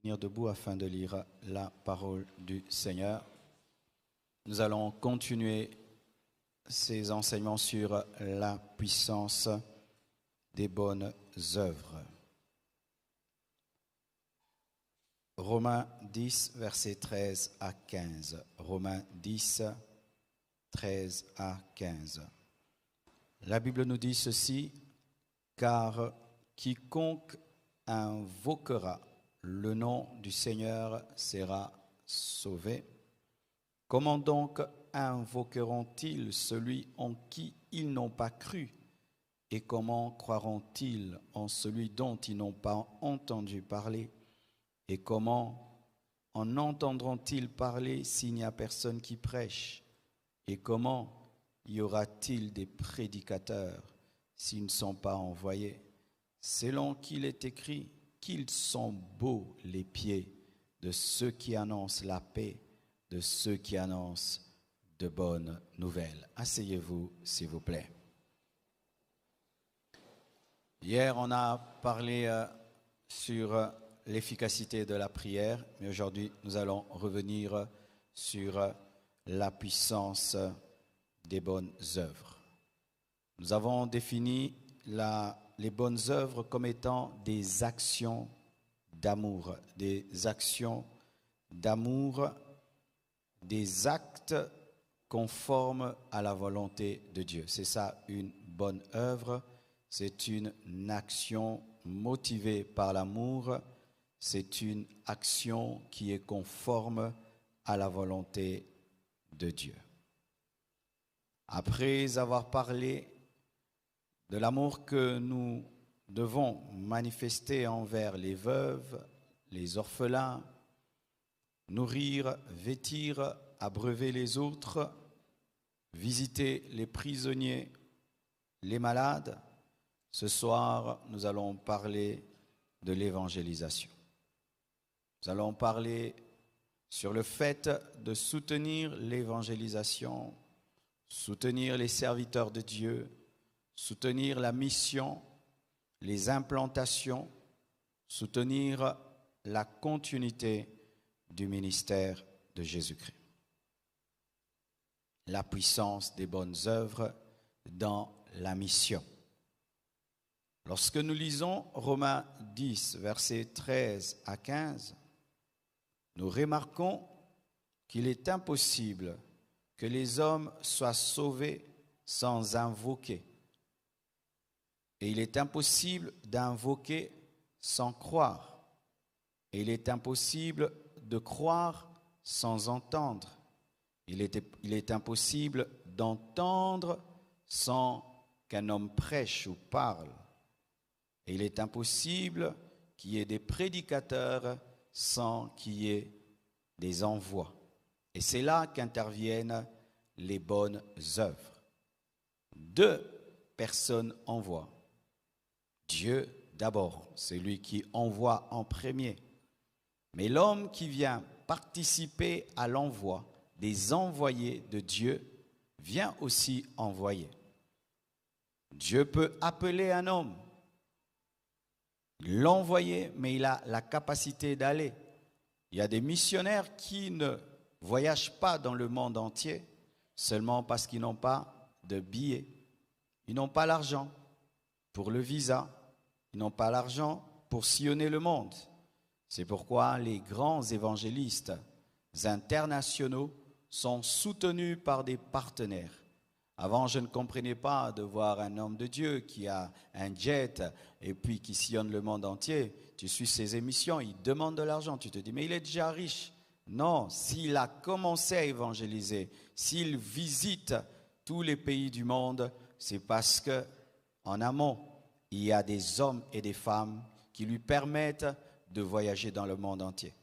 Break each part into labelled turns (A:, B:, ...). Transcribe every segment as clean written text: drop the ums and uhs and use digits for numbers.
A: Tenir debout afin de lire la parole du Seigneur. Nous allons continuer ces enseignements sur la puissance des bonnes œuvres. Romains 10, versets 13 à 15. Romains 10, 13 à 15. La Bible nous dit ceci: car quiconque invoquera le nom du Seigneur sera sauvé. Comment donc invoqueront-ils celui en qui ils n'ont pas cru? Et comment croiront-ils en celui dont ils n'ont pas entendu parler? Et comment en entendront-ils parler s'il n'y a personne qui prêche? Et comment y aura-t-il des prédicateurs s'ils ne sont pas envoyés? Selon qu'il est écrit: qu'ils sont beaux les pieds de ceux qui annoncent la paix, de ceux qui annoncent de bonnes nouvelles. Asseyez-vous, s'il vous plaît. Hier, on a parlé sur l'efficacité de la prière, mais aujourd'hui, nous allons revenir sur la puissance des bonnes œuvres. Nous avons défini les bonnes œuvres comme étant des actions d'amour, des actions d'amour, des actes conformes à la volonté de Dieu. C'est ça, une bonne œuvre. C'est une action motivée par l'amour. C'est une action qui est conforme à la volonté de Dieu. Après avoir parlé de l'amour que nous devons manifester envers les veuves, les orphelins, nourrir, vêtir, abreuver les autres, visiter les prisonniers, les malades, ce soir, nous allons parler de l'évangélisation. Nous allons parler sur le fait de soutenir l'évangélisation, soutenir les serviteurs de Dieu, soutenir la mission, les implantations, soutenir la continuité du ministère de Jésus-Christ. La puissance des bonnes œuvres dans la mission. Lorsque nous lisons Romains 10, versets 13 à 15, nous remarquons qu'il est impossible que les hommes soient sauvés sans invoquer. Et il est impossible d'invoquer sans croire. Et il est impossible de croire sans entendre. Il est impossible d'entendre sans qu'un homme prêche ou parle. Et il est impossible qu'il y ait des prédicateurs sans qu'il y ait des envois. Et c'est là qu'interviennent les bonnes œuvres. Deux personnes envoient. Dieu d'abord, c'est lui qui envoie en premier. Mais l'homme qui vient participer à l'envoi des envoyés de Dieu vient aussi envoyer. Dieu peut appeler un homme, l'envoyer, mais il a la capacité d'aller. Il y a des missionnaires qui ne voyagent pas dans le monde entier seulement parce qu'ils n'ont pas de billets. Ils n'ont pas l'argent pour le visa. Ils n'ont pas l'argent pour sillonner le monde. C'est pourquoi les grands évangélistes internationaux sont soutenus par des partenaires. Avant, je ne comprenais pas de voir un homme de Dieu qui a un jet et puis qui sillonne le monde entier. Tu suis ses émissions, il demande de l'argent. Tu te dis, mais il est déjà riche. Non, s'il a commencé à évangéliser, s'il visite tous les pays du monde, c'est parce qu'en amont, il y a des hommes et des femmes qui lui permettent de voyager dans le monde entier.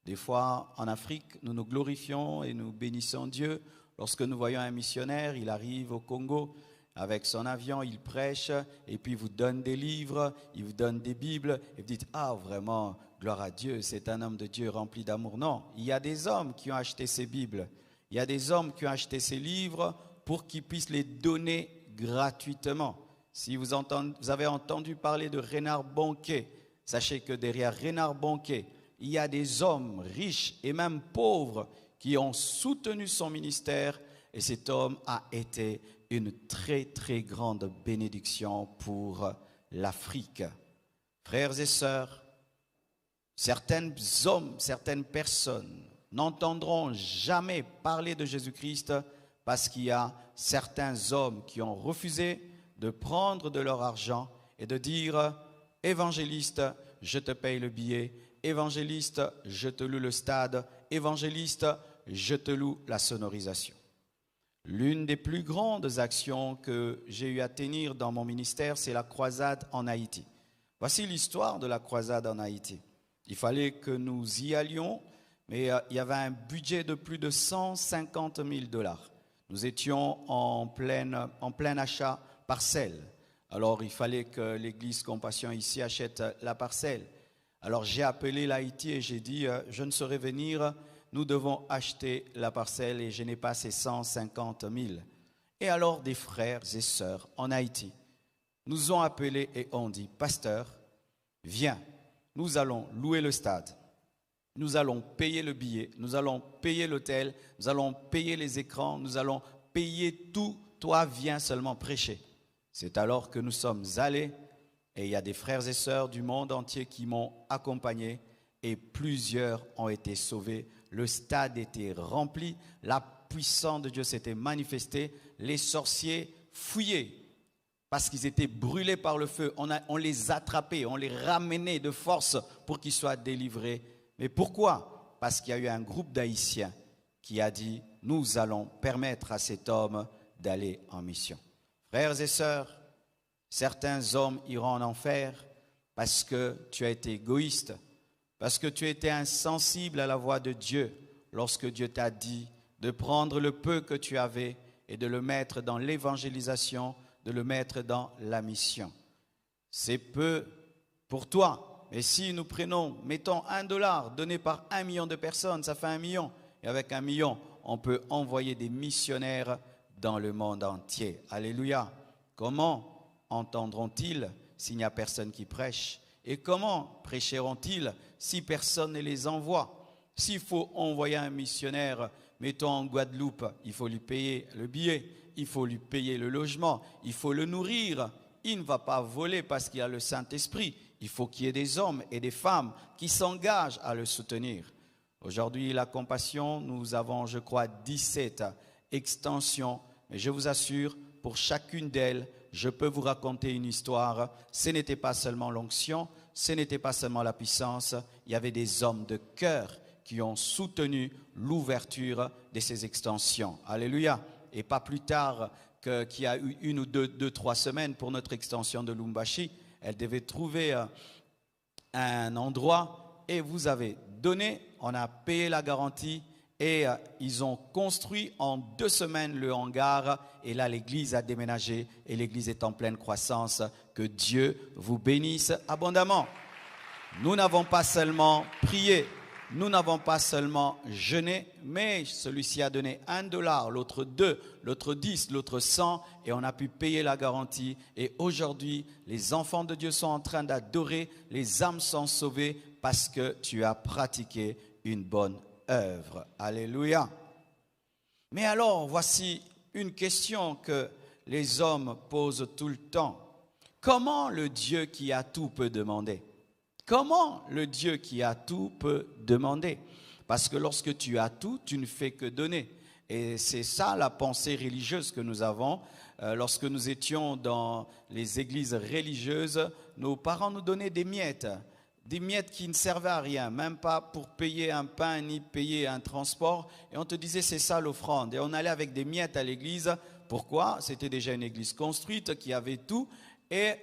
A: Des fois, en Afrique, nous nous glorifions et nous bénissons Dieu. Lorsque nous voyons un missionnaire, il arrive au Congo avec son avion, il prêche et puis il vous donne des livres, il vous donne des Bibles et vous dites « Ah, vraiment, gloire à Dieu, c'est un homme de Dieu rempli d'amour. » Non, il y a des hommes qui ont acheté ces Bibles. Il y a des hommes qui ont acheté ces livres pour qu'ils puissent les donner gratuitement. Si vous avez entendu parler de Reinhard Bonnke, sachez que derrière Reinhard Bonnke, il y a des hommes riches et même pauvres qui ont soutenu son ministère et cet homme a été une très très grande bénédiction pour l'Afrique. Frères et sœurs, certains hommes, certaines personnes n'entendront jamais parler de Jésus-Christ parce qu'il y a certains hommes qui ont refusé de prendre de leur argent et de dire « Évangéliste, je te paye le billet. Évangéliste, je te loue le stade. Évangéliste, je te loue la sonorisation. » L'une des plus grandes actions que j'ai eu à tenir dans mon ministère, c'est la croisade en Haïti. Voici l'histoire de la croisade en Haïti. Il fallait que nous y allions, mais il y avait un budget de plus de 150 000 $. Nous étions en plein achat parcelle. Alors, il fallait que l'église Compassion ici achète la parcelle. Alors, j'ai appelé l'Haïti et j'ai dit, je ne saurais venir, nous devons acheter la parcelle et je n'ai pas ces 150 000. Et alors, des frères et sœurs en Haïti nous ont appelés et ont dit, pasteur, viens, nous allons louer le stade. Nous allons payer le billet, nous allons payer l'hôtel, nous allons payer les écrans, nous allons payer tout. Toi, viens seulement prêcher. C'est alors que nous sommes allés et il y a des frères et sœurs du monde entier qui m'ont accompagné et plusieurs ont été sauvés. Le stade était rempli, la puissance de Dieu s'était manifestée, les sorciers fuyaient parce qu'ils étaient brûlés par le feu. On les attrapait, on les ramenait de force pour qu'ils soient délivrés. Mais pourquoi? Parce qu'il y a eu un groupe d'Haïtiens qui a dit « Nous allons permettre à cet homme d'aller en mission ». Frères et sœurs, certains hommes iront en enfer parce que tu as été égoïste, parce que tu étais insensible à la voix de Dieu lorsque Dieu t'a dit de prendre le peu que tu avais et de le mettre dans l'évangélisation, de le mettre dans la mission. C'est peu pour toi. Et si nous mettons $1 donné par 1 million de personnes, ça fait 1 million. Et avec 1 million, on peut envoyer des missionnaires dans le monde entier. Alléluia. Comment entendront-ils s'il n'y a personne qui prêche? Et comment prêcheront-ils si personne ne les envoie? S'il faut envoyer un missionnaire, mettons en Guadeloupe, il faut lui payer le billet, il faut lui payer le logement, il faut le nourrir. Il ne va pas voler parce qu'il y a le Saint-Esprit. Il faut qu'il y ait des hommes et des femmes qui s'engagent à le soutenir. Aujourd'hui, la Compassion, nous avons, je crois, 17 extensions. Mais je vous assure, pour chacune d'elles, je peux vous raconter une histoire. Ce n'était pas seulement l'onction, ce n'était pas seulement la puissance. Il y avait des hommes de cœur qui ont soutenu l'ouverture de ces extensions. Alléluia. Et pas plus tard qu'il y a eu 1 ou 2, 3 semaines pour notre extension de Lumbashi, elle devait trouver un endroit et vous avez donné, on a payé la garantie et ils ont construit en 2 semaines le hangar et là l'église a déménagé et l'église est en pleine croissance. Que Dieu vous bénisse abondamment. Nous n'avons pas seulement prié, nous n'avons pas seulement jeûné, mais celui-ci a donné $1, l'autre 2, l'autre 10, l'autre 100 et on a pu payer la garantie. Et aujourd'hui, les enfants de Dieu sont en train d'adorer, les âmes sont sauvées parce que tu as pratiqué une bonne œuvre. Alléluia. Mais alors, voici une question que les hommes posent tout le temps. Comment le Dieu qui a tout peut demander? Comment le Dieu qui a tout peut demander? Parce que lorsque tu as tout, tu ne fais que donner. Et c'est ça la pensée religieuse que nous avons. Lorsque nous étions dans les églises religieuses, nos parents nous donnaient des miettes qui ne servaient à rien, même pas pour payer un pain ni payer un transport. Et on te disait c'est ça l'offrande. Et on allait avec des miettes à l'église. Pourquoi? C'était déjà une église construite qui avait tout. Et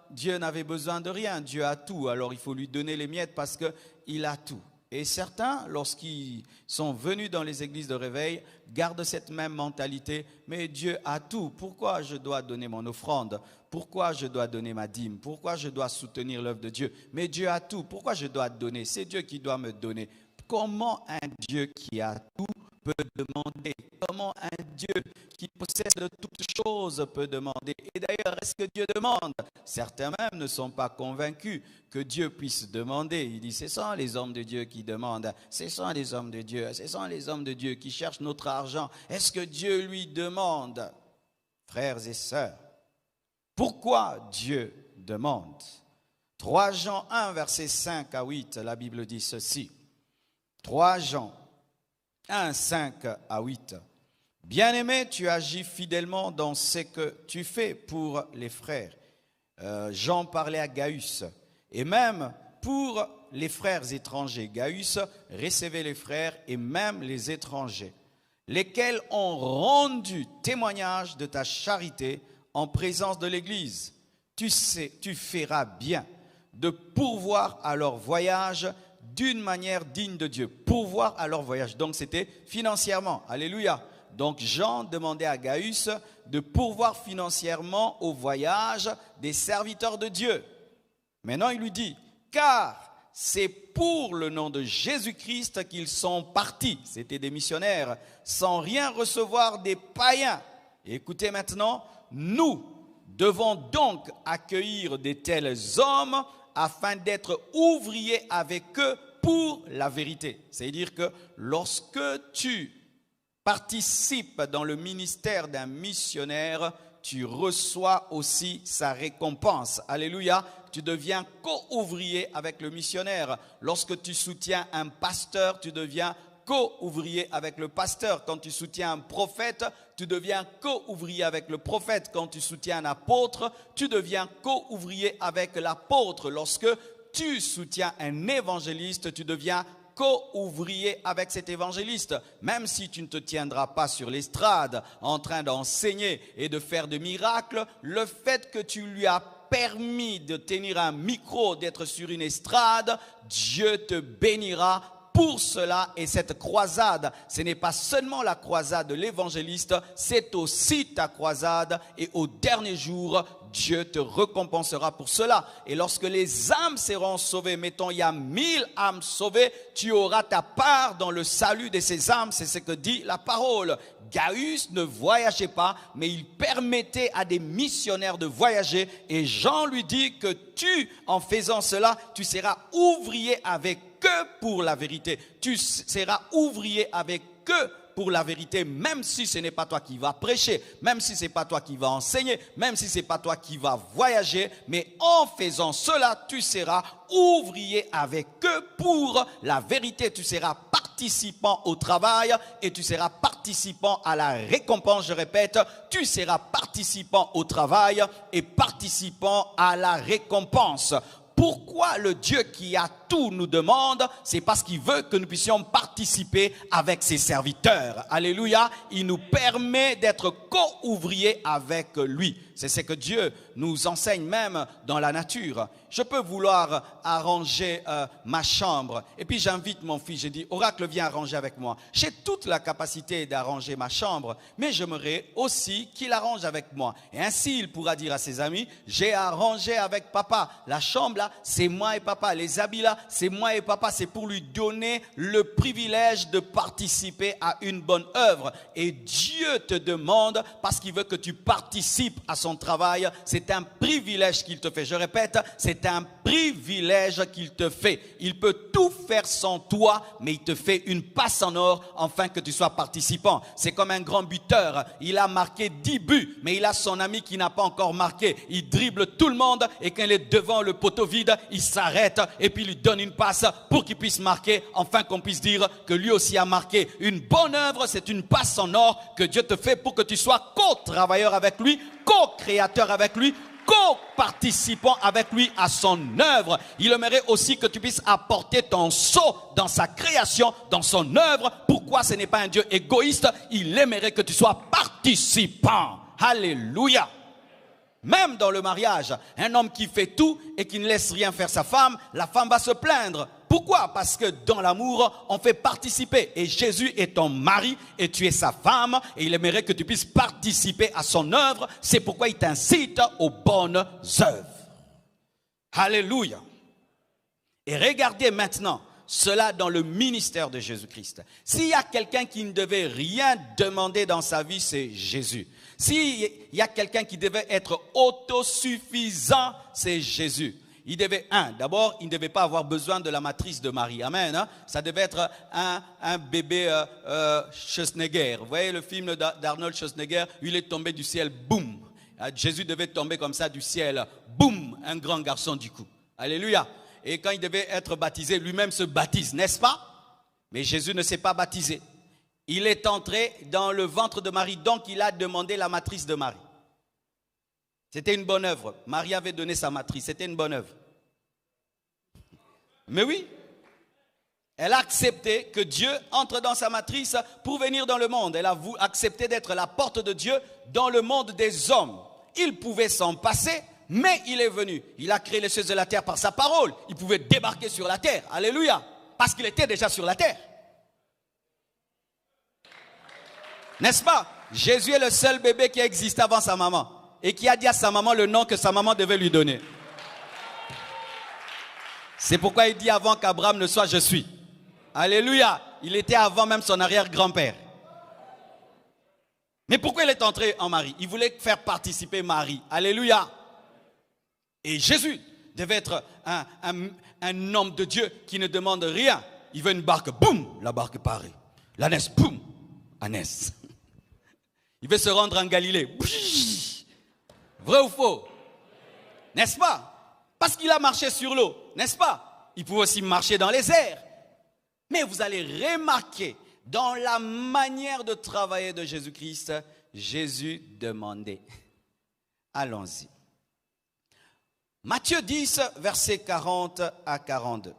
A: Dieu n'avait besoin de rien, Dieu a tout, alors il faut lui donner les miettes parce qu'il a tout. Et certains, lorsqu'ils sont venus dans les églises de réveil, gardent cette même mentalité, mais Dieu a tout, pourquoi je dois donner mon offrande? Pourquoi je dois donner ma dîme? Pourquoi je dois soutenir l'œuvre de Dieu? Mais Dieu a tout, pourquoi je dois donner? C'est Dieu qui doit me donner. Comment un Dieu qui a tout peut demander? Comment un Dieu qui possède toutes choses peut demander? Et d'ailleurs, est-ce que Dieu demande? Certains même ne sont pas convaincus que Dieu puisse demander. Il dit, ce sont les hommes de Dieu qui demandent. Ce sont les hommes de Dieu. Ce sont les hommes de Dieu qui cherchent notre argent. Est-ce que Dieu lui demande? Frères et sœurs, pourquoi Dieu demande? 3 Jean 1, versets 5 à 8, la Bible dit ceci. 3 Jean 1, 5 à 8. Bien-aimé, tu agis fidèlement dans ce que tu fais pour les frères. Jean parlait à Gaius. Et même pour les frères étrangers. Gaius recevait les frères et même les étrangers, lesquels ont rendu témoignage de ta charité en présence de l'Église. Tu feras bien de pourvoir à leur voyage d'une manière digne de Dieu. Pourvoir à leur voyage. Donc c'était financièrement. Alléluia. Donc Jean demandait à Gaius de pourvoir financièrement au voyage des serviteurs de Dieu. Maintenant il lui dit, car c'est pour le nom de Jésus-Christ qu'ils sont partis. C'était des missionnaires, sans rien recevoir des païens. Et écoutez maintenant, nous devons donc accueillir de tels hommes afin d'être ouvriers avec eux pour la vérité. C'est-à-dire que lorsque tu participes dans le ministère d'un missionnaire, tu reçois aussi sa récompense. Alléluia. Tu deviens co-ouvrier avec le missionnaire. Lorsque tu soutiens un pasteur, tu deviens co-ouvrier avec le pasteur. Quand tu soutiens un prophète, tu deviens co-ouvrier avec le prophète. Quand tu soutiens un apôtre, tu deviens co-ouvrier avec l'apôtre. Lorsque tu soutiens un évangéliste, tu deviens co-ouvrier avec cet évangéliste. Même si tu ne te tiendras pas sur l'estrade en train d'enseigner et de faire des miracles, le fait que tu lui as permis de tenir un micro, d'être sur une estrade, Dieu te bénira pour cela. Et cette croisade, ce n'est pas seulement la croisade de l'évangéliste, c'est aussi ta croisade. Et au dernier jour, Dieu te récompensera pour cela. Et lorsque les âmes seront sauvées, mettons il y a 1000 âmes sauvées, tu auras ta part dans le salut de ces âmes. C'est ce que dit la parole. Gaius ne voyageait pas, mais il permettait à des missionnaires de voyager. Et Jean lui dit que tu, en faisant cela, tu seras ouvrier avec eux pour la vérité. Tu seras ouvrier avec eux pour la vérité, même si ce n'est pas toi qui vas prêcher, même si ce n'est pas toi qui vas enseigner, même si ce n'est pas toi qui vas voyager, mais en faisant cela, tu seras ouvrier avec eux pour la vérité. Tu seras participant au travail et tu seras participant à la récompense. Je répète, tu seras participant au travail et participant à la récompense. Pourquoi le Dieu qui a tout nous demande? C'est parce qu'il veut que nous puissions participer avec ses serviteurs. Alléluia. Il nous permet d'être co-ouvriers avec lui. C'est ce que Dieu nous enseigne même dans la nature. Je peux vouloir arranger ma chambre. Et puis j'invite mon fils, je dis, Oracle, viens arranger avec moi. J'ai toute la capacité d'arranger ma chambre, mais j'aimerais aussi qu'il arrange avec moi. Et ainsi, il pourra dire à ses amis, j'ai arrangé avec papa. La chambre là, c'est moi et papa. Les habits là, c'est moi et papa. C'est pour lui donner le privilège de participer à une bonne œuvre. Et Dieu te demande, parce qu'il veut que tu participes à son travail, c'est un privilège qu'il te fait. Je répète, c'est un privilège qu'il te fait. Il peut tout faire sans toi, mais il te fait une passe en or afin que tu sois participant. C'est comme un grand buteur. Il a marqué 10 buts, mais il a son ami qui n'a pas encore marqué. Il dribble tout le monde et quand il est devant le poteau vide, il s'arrête et puis il lui donne une passe pour qu'il puisse marquer, afin qu'on puisse dire que lui aussi a marqué. Une bonne œuvre, c'est une passe en or que Dieu te fait pour que tu sois co-travailleur avec lui, co-créateur avec lui, co-participant avec lui à son œuvre. Il aimerait aussi que tu puisses apporter ton sceau dans sa création, dans son œuvre. Pourquoi ce n'est pas un Dieu égoïste? Il aimerait que tu sois participant. Alléluia. Même dans le mariage, un homme qui fait tout et qui ne laisse rien faire sa femme, la femme va se plaindre. Pourquoi? Parce que dans l'amour, on fait participer. Et Jésus est ton mari et tu es sa femme. Et il aimerait que tu puisses participer à son œuvre. C'est pourquoi il t'incite aux bonnes œuvres. Alléluia. Et regardez maintenant cela dans le ministère de Jésus-Christ. S'il y a quelqu'un qui ne devait rien demander dans sa vie, c'est Jésus. S'il y a quelqu'un qui devait être autosuffisant, c'est Jésus. Il devait, d'abord, il ne devait pas avoir besoin de la matrice de Marie. Amen. Hein? Ça devait être un bébé Schwarzenegger. Vous voyez le film d'Arnold Schwarzenegger, il est tombé du ciel, boum. Jésus devait tomber comme ça du ciel, boum, un grand garçon du coup. Alléluia. Et quand il devait être baptisé, lui-même se baptise, n'est-ce pas? Mais Jésus ne s'est pas baptisé. Il est entré dans le ventre de Marie, donc il a demandé la matrice de Marie. C'était une bonne œuvre. Marie avait donné sa matrice, c'était une bonne œuvre. Mais oui, elle a accepté que Dieu entre dans sa matrice pour venir dans le monde. Elle a accepté d'être la porte de Dieu dans le monde des hommes. Il pouvait s'en passer, mais il est venu. Il a créé les cieux et la terre par sa parole. Il pouvait débarquer sur la terre. Alléluia. Parce qu'il était déjà sur la terre. N'est-ce pas? Jésus est le seul bébé qui a existé avant sa maman. Et qui a dit à sa maman le nom que sa maman devait lui donner. C'est pourquoi il dit avant qu'Abraham ne soit, je suis. Alléluia. Il était avant même son arrière-grand-père. Mais pourquoi il est entré en Marie? Il voulait faire participer Marie. Alléluia. Et Jésus devait être un homme de Dieu qui ne demande rien. Il veut une barque, boum, la barque part. L'ânesse, boum, ânesse. Il veut se rendre en Galilée. Vrai ou faux? N'est-ce pas? Parce qu'il a marché sur l'eau, n'est-ce pas? Il pouvait aussi marcher dans les airs. Mais vous allez remarquer, dans la manière de travailler de Jésus-Christ, Jésus demandait. Allons-y. Matthieu 10, versets 40 à 42.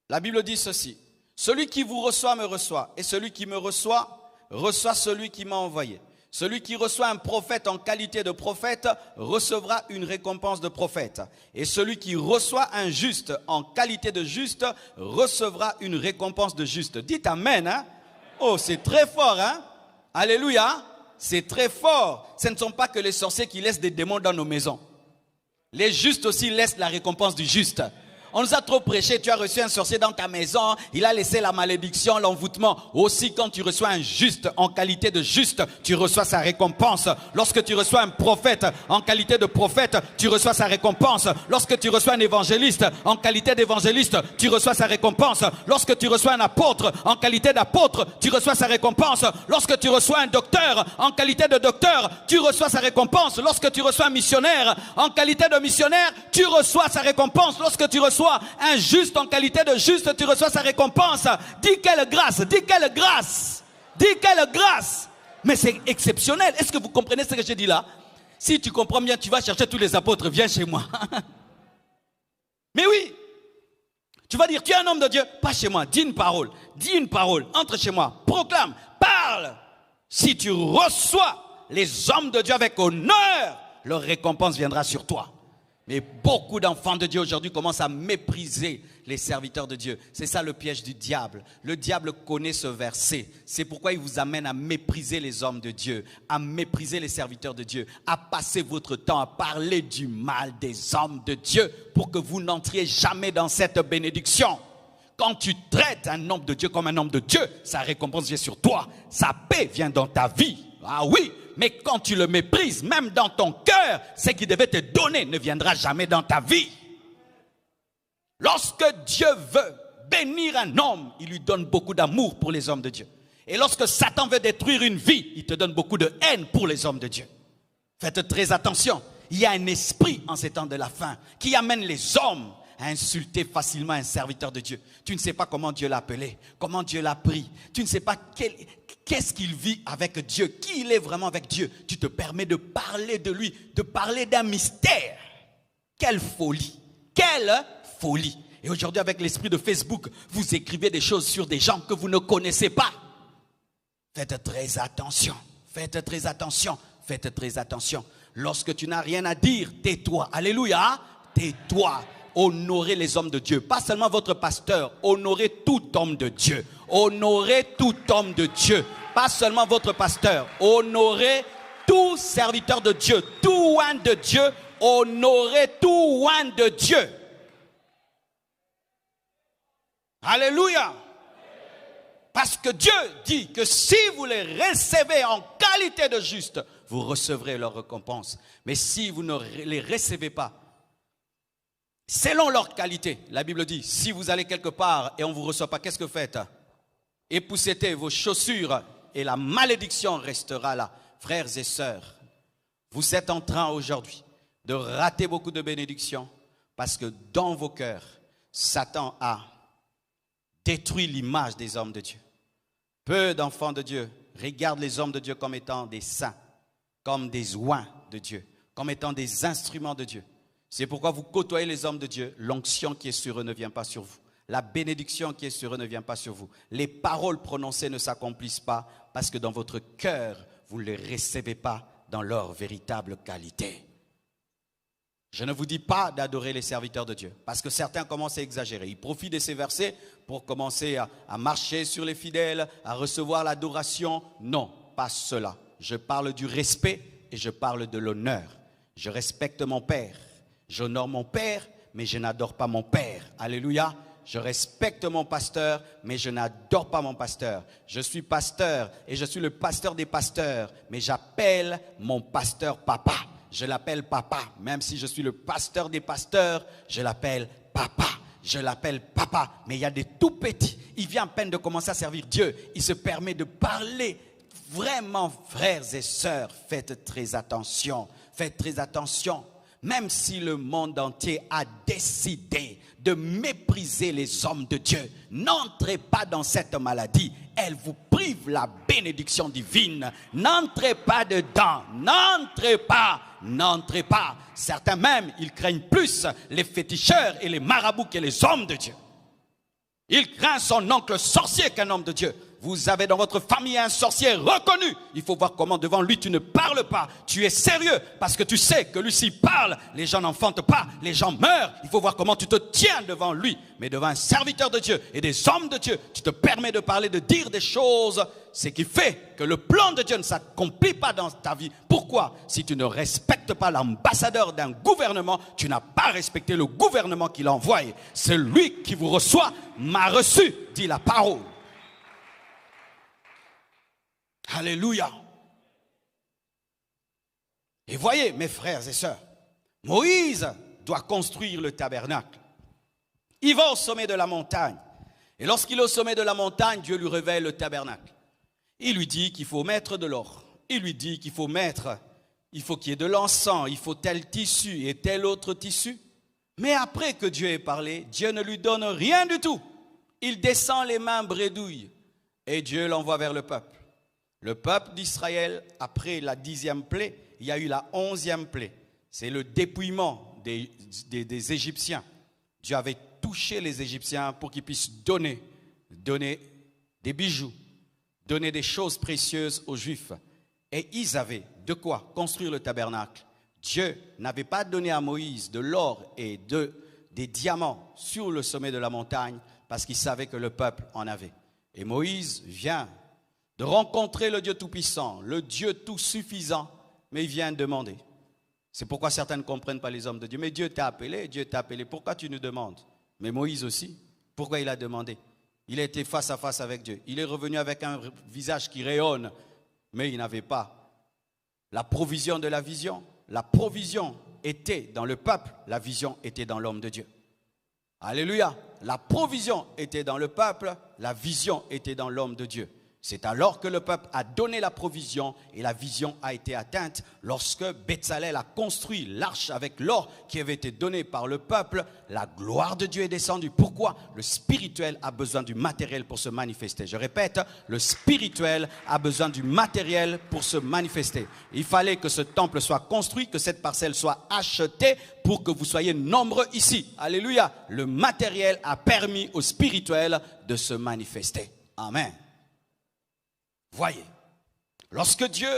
A: La Bible dit ceci. Celui qui vous reçoit me reçoit, et celui qui me reçoit, reçoit celui qui m'a envoyé. Celui qui reçoit un prophète en qualité de prophète recevra une récompense de prophète. Et celui qui reçoit un juste en qualité de juste recevra une récompense de juste. Dites Amen. Hein? Oh, c'est très fort. Hein? Alléluia. C'est très fort. Ce ne sont pas que les sorciers qui laissent des démons dans nos maisons. Les justes aussi laissent la récompense du juste. On nous a trop prêché, tu as reçu un sorcier dans ta maison, il a laissé la malédiction, l'envoûtement. Aussi, quand tu reçois un juste en qualité de juste, tu reçois sa récompense. Lorsque tu reçois un prophète en qualité de prophète, tu reçois sa récompense. Lorsque tu reçois un évangéliste en qualité d'évangéliste, tu reçois sa récompense. Lorsque tu reçois un apôtre en qualité d'apôtre, tu reçois sa récompense. Lorsque tu reçois un docteur en qualité de docteur, tu reçois sa récompense. Lorsque tu reçois un missionnaire en qualité de missionnaire, tu reçois sa récompense. Lorsque tu reçois un juste en qualité de juste, tu reçois sa récompense. Dis quelle grâce, dis quelle grâce, dis quelle grâce. Mais c'est exceptionnel. Est-ce que vous comprenez ce que j'ai dit là? Si tu comprends bien, tu vas chercher tous les apôtres, viens chez moi. Mais oui, tu vas dire, tu es un homme de Dieu, pas chez moi, dis une parole, entre chez moi, proclame, parle. Si tu reçois les hommes de Dieu avec honneur, leur récompense viendra sur toi. Mais beaucoup d'enfants de Dieu aujourd'hui commencent à mépriser les serviteurs de Dieu. C'est ça le piège du diable. Le diable connaît ce verset. C'est pourquoi il vous amène à mépriser les hommes de Dieu, à mépriser les serviteurs de Dieu, à passer votre temps à parler du mal des hommes de Dieu pour que vous n'entriez jamais dans cette bénédiction. Quand tu traites un homme de Dieu comme un homme de Dieu, sa récompense vient sur toi. Sa paix vient dans ta vie. Ah oui! Mais quand tu le méprises, même dans ton cœur, ce qui devait te donner ne viendra jamais dans ta vie. Lorsque Dieu veut bénir un homme, il lui donne beaucoup d'amour pour les hommes de Dieu. Et lorsque Satan veut détruire une vie, il te donne beaucoup de haine pour les hommes de Dieu. Faites très attention. Il y a un esprit en ces temps de la fin qui amène les hommes à insulter facilement un serviteur de Dieu. Tu ne sais pas comment Dieu l'a appelé, comment Dieu l'a pris. Tu ne sais pas qu'est-ce qu'il vit avec Dieu, qui il est vraiment avec Dieu. Tu te permets de parler de lui, de parler d'un mystère. Quelle folie, quelle folie. Et aujourd'hui avec l'esprit de Facebook, vous écrivez des choses sur des gens que vous ne connaissez pas. Faites très attention, faites très attention, faites très attention. Lorsque tu n'as rien à dire, tais-toi. Alléluia, tais-toi. Honorez les hommes de Dieu, pas seulement votre pasteur, honorez tout homme de Dieu, honorez tout homme de Dieu, pas seulement votre pasteur, honorez tout serviteur de Dieu, tout un de Dieu, honorez tout un de Dieu. Alléluia. Parce que Dieu dit que si vous les recevez en qualité de juste, vous recevrez leur récompense. Mais si vous ne les recevez pas, selon leur qualité, la Bible dit, si vous allez quelque part et on ne vous reçoit pas, qu'est-ce que vous faites? Époussetez vos chaussures et la malédiction restera là. Frères et sœurs, vous êtes en train aujourd'hui de rater beaucoup de bénédictions parce que dans vos cœurs, Satan a détruit l'image des hommes de Dieu. Peu d'enfants de Dieu regardent les hommes de Dieu comme étant des saints, comme des oints de Dieu, comme étant des instruments de Dieu. C'est pourquoi vous côtoyez les hommes de Dieu, l'onction qui est sur eux ne vient pas sur vous. La bénédiction qui est sur eux ne vient pas sur vous. Les paroles prononcées ne s'accomplissent pas parce que dans votre cœur, vous ne les recevez pas dans leur véritable qualité. Je ne vous dis pas d'adorer les serviteurs de Dieu parce que certains commencent à exagérer. Ils profitent de ces versets pour commencer à marcher sur les fidèles, à recevoir l'adoration. Non, pas cela. Je parle du respect et je parle de l'honneur. Je respecte mon père. J'honore mon père, mais je n'adore pas mon père. Alléluia. Je respecte mon pasteur, mais je n'adore pas mon pasteur. Je suis pasteur et je suis le pasteur des pasteurs, mais j'appelle mon pasteur papa. Je l'appelle papa. Même si je suis le pasteur des pasteurs, je l'appelle papa. Je l'appelle papa. Mais il y a des tout petits. Il vient à peine de commencer à servir Dieu. Il se permet de parler. Vraiment, frères et sœurs, faites très attention. Faites très attention. Même si le monde entier a décidé de mépriser les hommes de Dieu, n'entrez pas dans cette maladie. Elle vous prive la bénédiction divine. N'entrez pas dedans. N'entrez pas. N'entrez pas. Certains même, ils craignent plus les féticheurs et les marabouts que les hommes de Dieu. Il craint son oncle sorcier qu'un homme de Dieu. Vous avez dans votre famille un sorcier reconnu. Il faut voir comment devant lui tu ne parles pas. Tu es sérieux parce que tu sais que lui s'il parle, les gens n'enfantent pas, les gens meurent. Il faut voir comment tu te tiens devant lui. Mais devant un serviteur de Dieu et des hommes de Dieu, tu te permets de parler, de dire des choses. Ce qui fait que le plan de Dieu ne s'accomplit pas dans ta vie. Pourquoi? Si tu ne respectes pas l'ambassadeur d'un gouvernement, tu n'as pas respecté le gouvernement qu'il a envoyé. Celui qui vous reçoit m'a reçu, dit la parole. Alléluia. Et voyez, mes frères et sœurs, Moïse doit construire le tabernacle. Il va au sommet de la montagne. Et lorsqu'il est au sommet de la montagne, Dieu lui révèle le tabernacle. Il lui dit qu'il faut mettre de l'or. Il lui dit qu'il faut qu'il y ait de l'encens, il faut tel tissu et tel autre tissu. Mais après que Dieu ait parlé, Dieu ne lui donne rien du tout. Il descend les mains bredouilles et Dieu l'envoie vers le peuple. Le peuple d'Israël, après la 10e plaie, il y a eu la 11e plaie. C'est le dépouillement des Égyptiens. Dieu avait touché les Égyptiens pour qu'ils puissent donner des bijoux, donner des choses précieuses aux Juifs. Et ils avaient de quoi construire le tabernacle. Dieu n'avait pas donné à Moïse de l'or et des diamants sur le sommet de la montagne parce qu'il savait que le peuple en avait. Et Moïse vient de rencontrer le Dieu Tout-Puissant, le Dieu Tout-Suffisant, mais il vient demander. C'est pourquoi certains ne comprennent pas les hommes de Dieu. Mais Dieu t'a appelé, pourquoi tu nous demandes? Mais Moïse aussi, pourquoi il a demandé? Il a été face à face avec Dieu. Il est revenu avec un visage qui rayonne, mais il n'avait pas la provision de la vision. La provision était dans le peuple, la vision était dans l'homme de Dieu. Alléluia. La provision était dans le peuple, la vision était dans l'homme de Dieu. C'est alors que le peuple a donné la provision et la vision a été atteinte lorsque Betsalel a construit l'arche avec l'or qui avait été donné par le peuple. La gloire de Dieu est descendue. Pourquoi? Le spirituel a besoin du matériel pour se manifester. Je répète, le spirituel a besoin du matériel pour se manifester. Il fallait que ce temple soit construit, que cette parcelle soit achetée pour que vous soyez nombreux ici. Alléluia. Le matériel a permis au spirituel de se manifester. Amen. Voyez, lorsque Dieu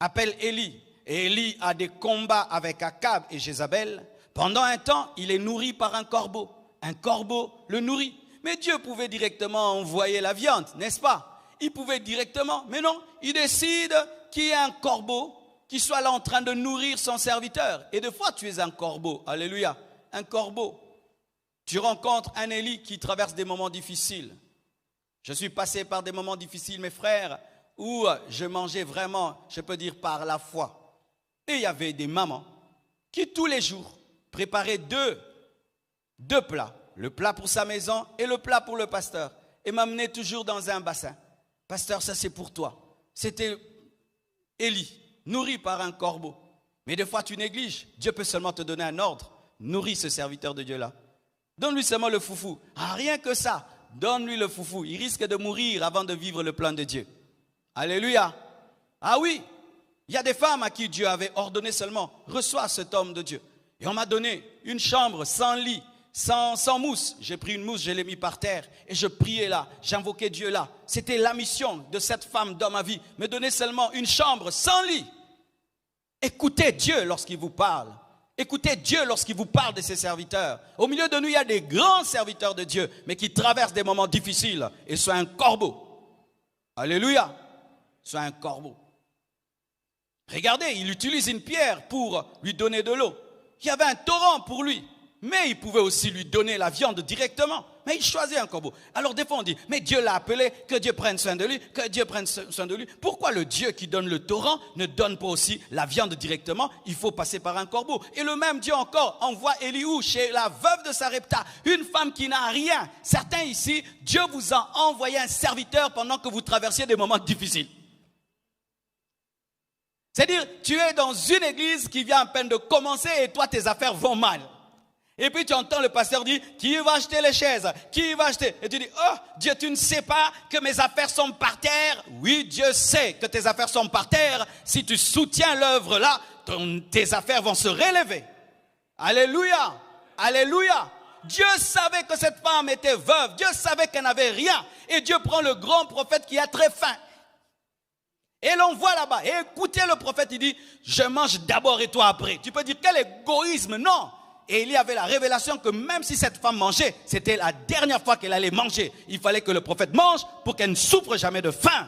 A: appelle Élie, et Élie a des combats avec Akab et Jézabel, pendant un temps, il est nourri par un corbeau. Un corbeau le nourrit. Mais Dieu pouvait directement envoyer la viande, n'est-ce pas? Il pouvait directement, mais non, il décide qu'il y ait un corbeau qui soit là en train de nourrir son serviteur. Et des fois, tu es un corbeau, alléluia, un corbeau. Tu rencontres un Élie qui traverse des moments difficiles. Je suis passé par des moments difficiles, mes frères, où je mangeais vraiment, je peux dire, par la foi. Et il y avait des mamans qui, tous les jours, préparaient deux plats. Le plat pour sa maison et le plat pour le pasteur. Et m'amenaient toujours dans un bassin. Pasteur, ça c'est pour toi. C'était Élie, nourri par un corbeau. Mais des fois tu négliges. Dieu peut seulement te donner un ordre. Nourris ce serviteur de Dieu-là. Donne-lui seulement le foufou. Ah, rien que ça. Donne-lui le foufou. Il risque de mourir avant de vivre le plan de Dieu. Alléluia. Ah oui, il y a des femmes à qui Dieu avait ordonné seulement, reçois cet homme de Dieu. Et on m'a donné une chambre sans lit, sans mousse. J'ai pris une mousse, je l'ai mis par terre et je priais là, j'invoquais Dieu là. C'était la mission de cette femme dans ma vie, me donner seulement une chambre sans lit. Écoutez Dieu lorsqu'il vous parle. Écoutez Dieu lorsqu'il vous parle de ses serviteurs. Au milieu de nous, il y a des grands serviteurs de Dieu, mais qui traversent des moments difficiles. Et soient un corbeau. Alléluia. Soit un corbeau. Regardez, il utilise une pierre pour lui donner de l'eau. Il y avait un torrent pour lui. Mais il pouvait aussi lui donner la viande directement. Mais il choisit un corbeau. Alors des fois on dit, mais Dieu l'a appelé, que Dieu prenne soin de lui, que Dieu prenne soin de lui. Pourquoi le Dieu qui donne le torrent ne donne pas aussi la viande directement? Il faut passer par un corbeau. Et le même Dieu encore envoie Éliou chez la veuve de Sarepta, une femme qui n'a rien. Certains ici, Dieu vous a envoyé un serviteur pendant que vous traversiez des moments difficiles. C'est-à-dire, tu es dans une église qui vient à peine de commencer et toi, tes affaires vont mal. Et puis tu entends le pasteur dire, qui va acheter les chaises? Qui va acheter? Et tu dis, oh Dieu, tu ne sais pas que mes affaires sont par terre? Oui, Dieu sait que tes affaires sont par terre. Si tu soutiens l'œuvre là, tes affaires vont se relever. Alléluia, alléluia. Dieu savait que cette femme était veuve. Dieu savait qu'elle n'avait rien. Et Dieu prend le grand prophète qui a très faim. Et l'envoie là-bas. Et écoutez le prophète, il dit, je mange d'abord et toi après. Tu peux dire, quel égoïsme? Non. Et il y avait la révélation que même si cette femme mangeait, c'était la dernière fois qu'elle allait manger. Il fallait que le prophète mange pour qu'elle ne souffre jamais de faim.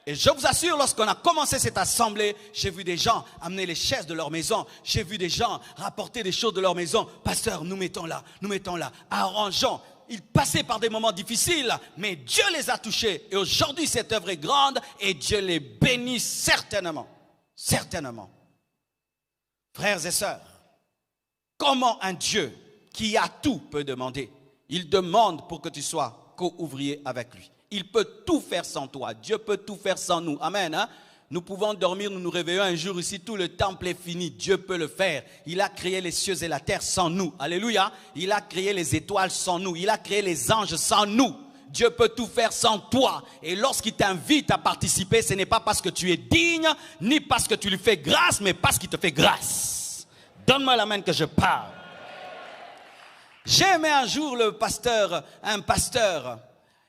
A: Et je vous assure, lorsqu'on a commencé cette assemblée, j'ai vu des gens amener les chaises de leur maison. J'ai vu des gens rapporter des choses de leur maison. Pasteur, nous mettons là, arrangeons. Ils passaient par des moments difficiles, mais Dieu les a touchés. Et aujourd'hui, cette œuvre est grande et Dieu les bénit certainement. Certainement. Frères et sœurs, comment un Dieu qui a tout peut demander? Il demande pour que tu sois co-ouvrier avec lui. Il peut tout faire sans toi. Dieu peut tout faire sans nous. Amen. Hein? Nous pouvons dormir, nous nous réveillons un jour ici, tout le temple est fini. Dieu peut le faire. Il a créé les cieux et la terre sans nous. Alléluia. Il a créé les étoiles sans nous. Il a créé les anges sans nous. Dieu peut tout faire sans toi. Et lorsqu'il t'invite à participer, ce n'est pas parce que tu es digne, ni parce que tu lui fais grâce, mais parce qu'il te fait grâce. Donne-moi la main que je parle. J'ai aimé un jour un pasteur.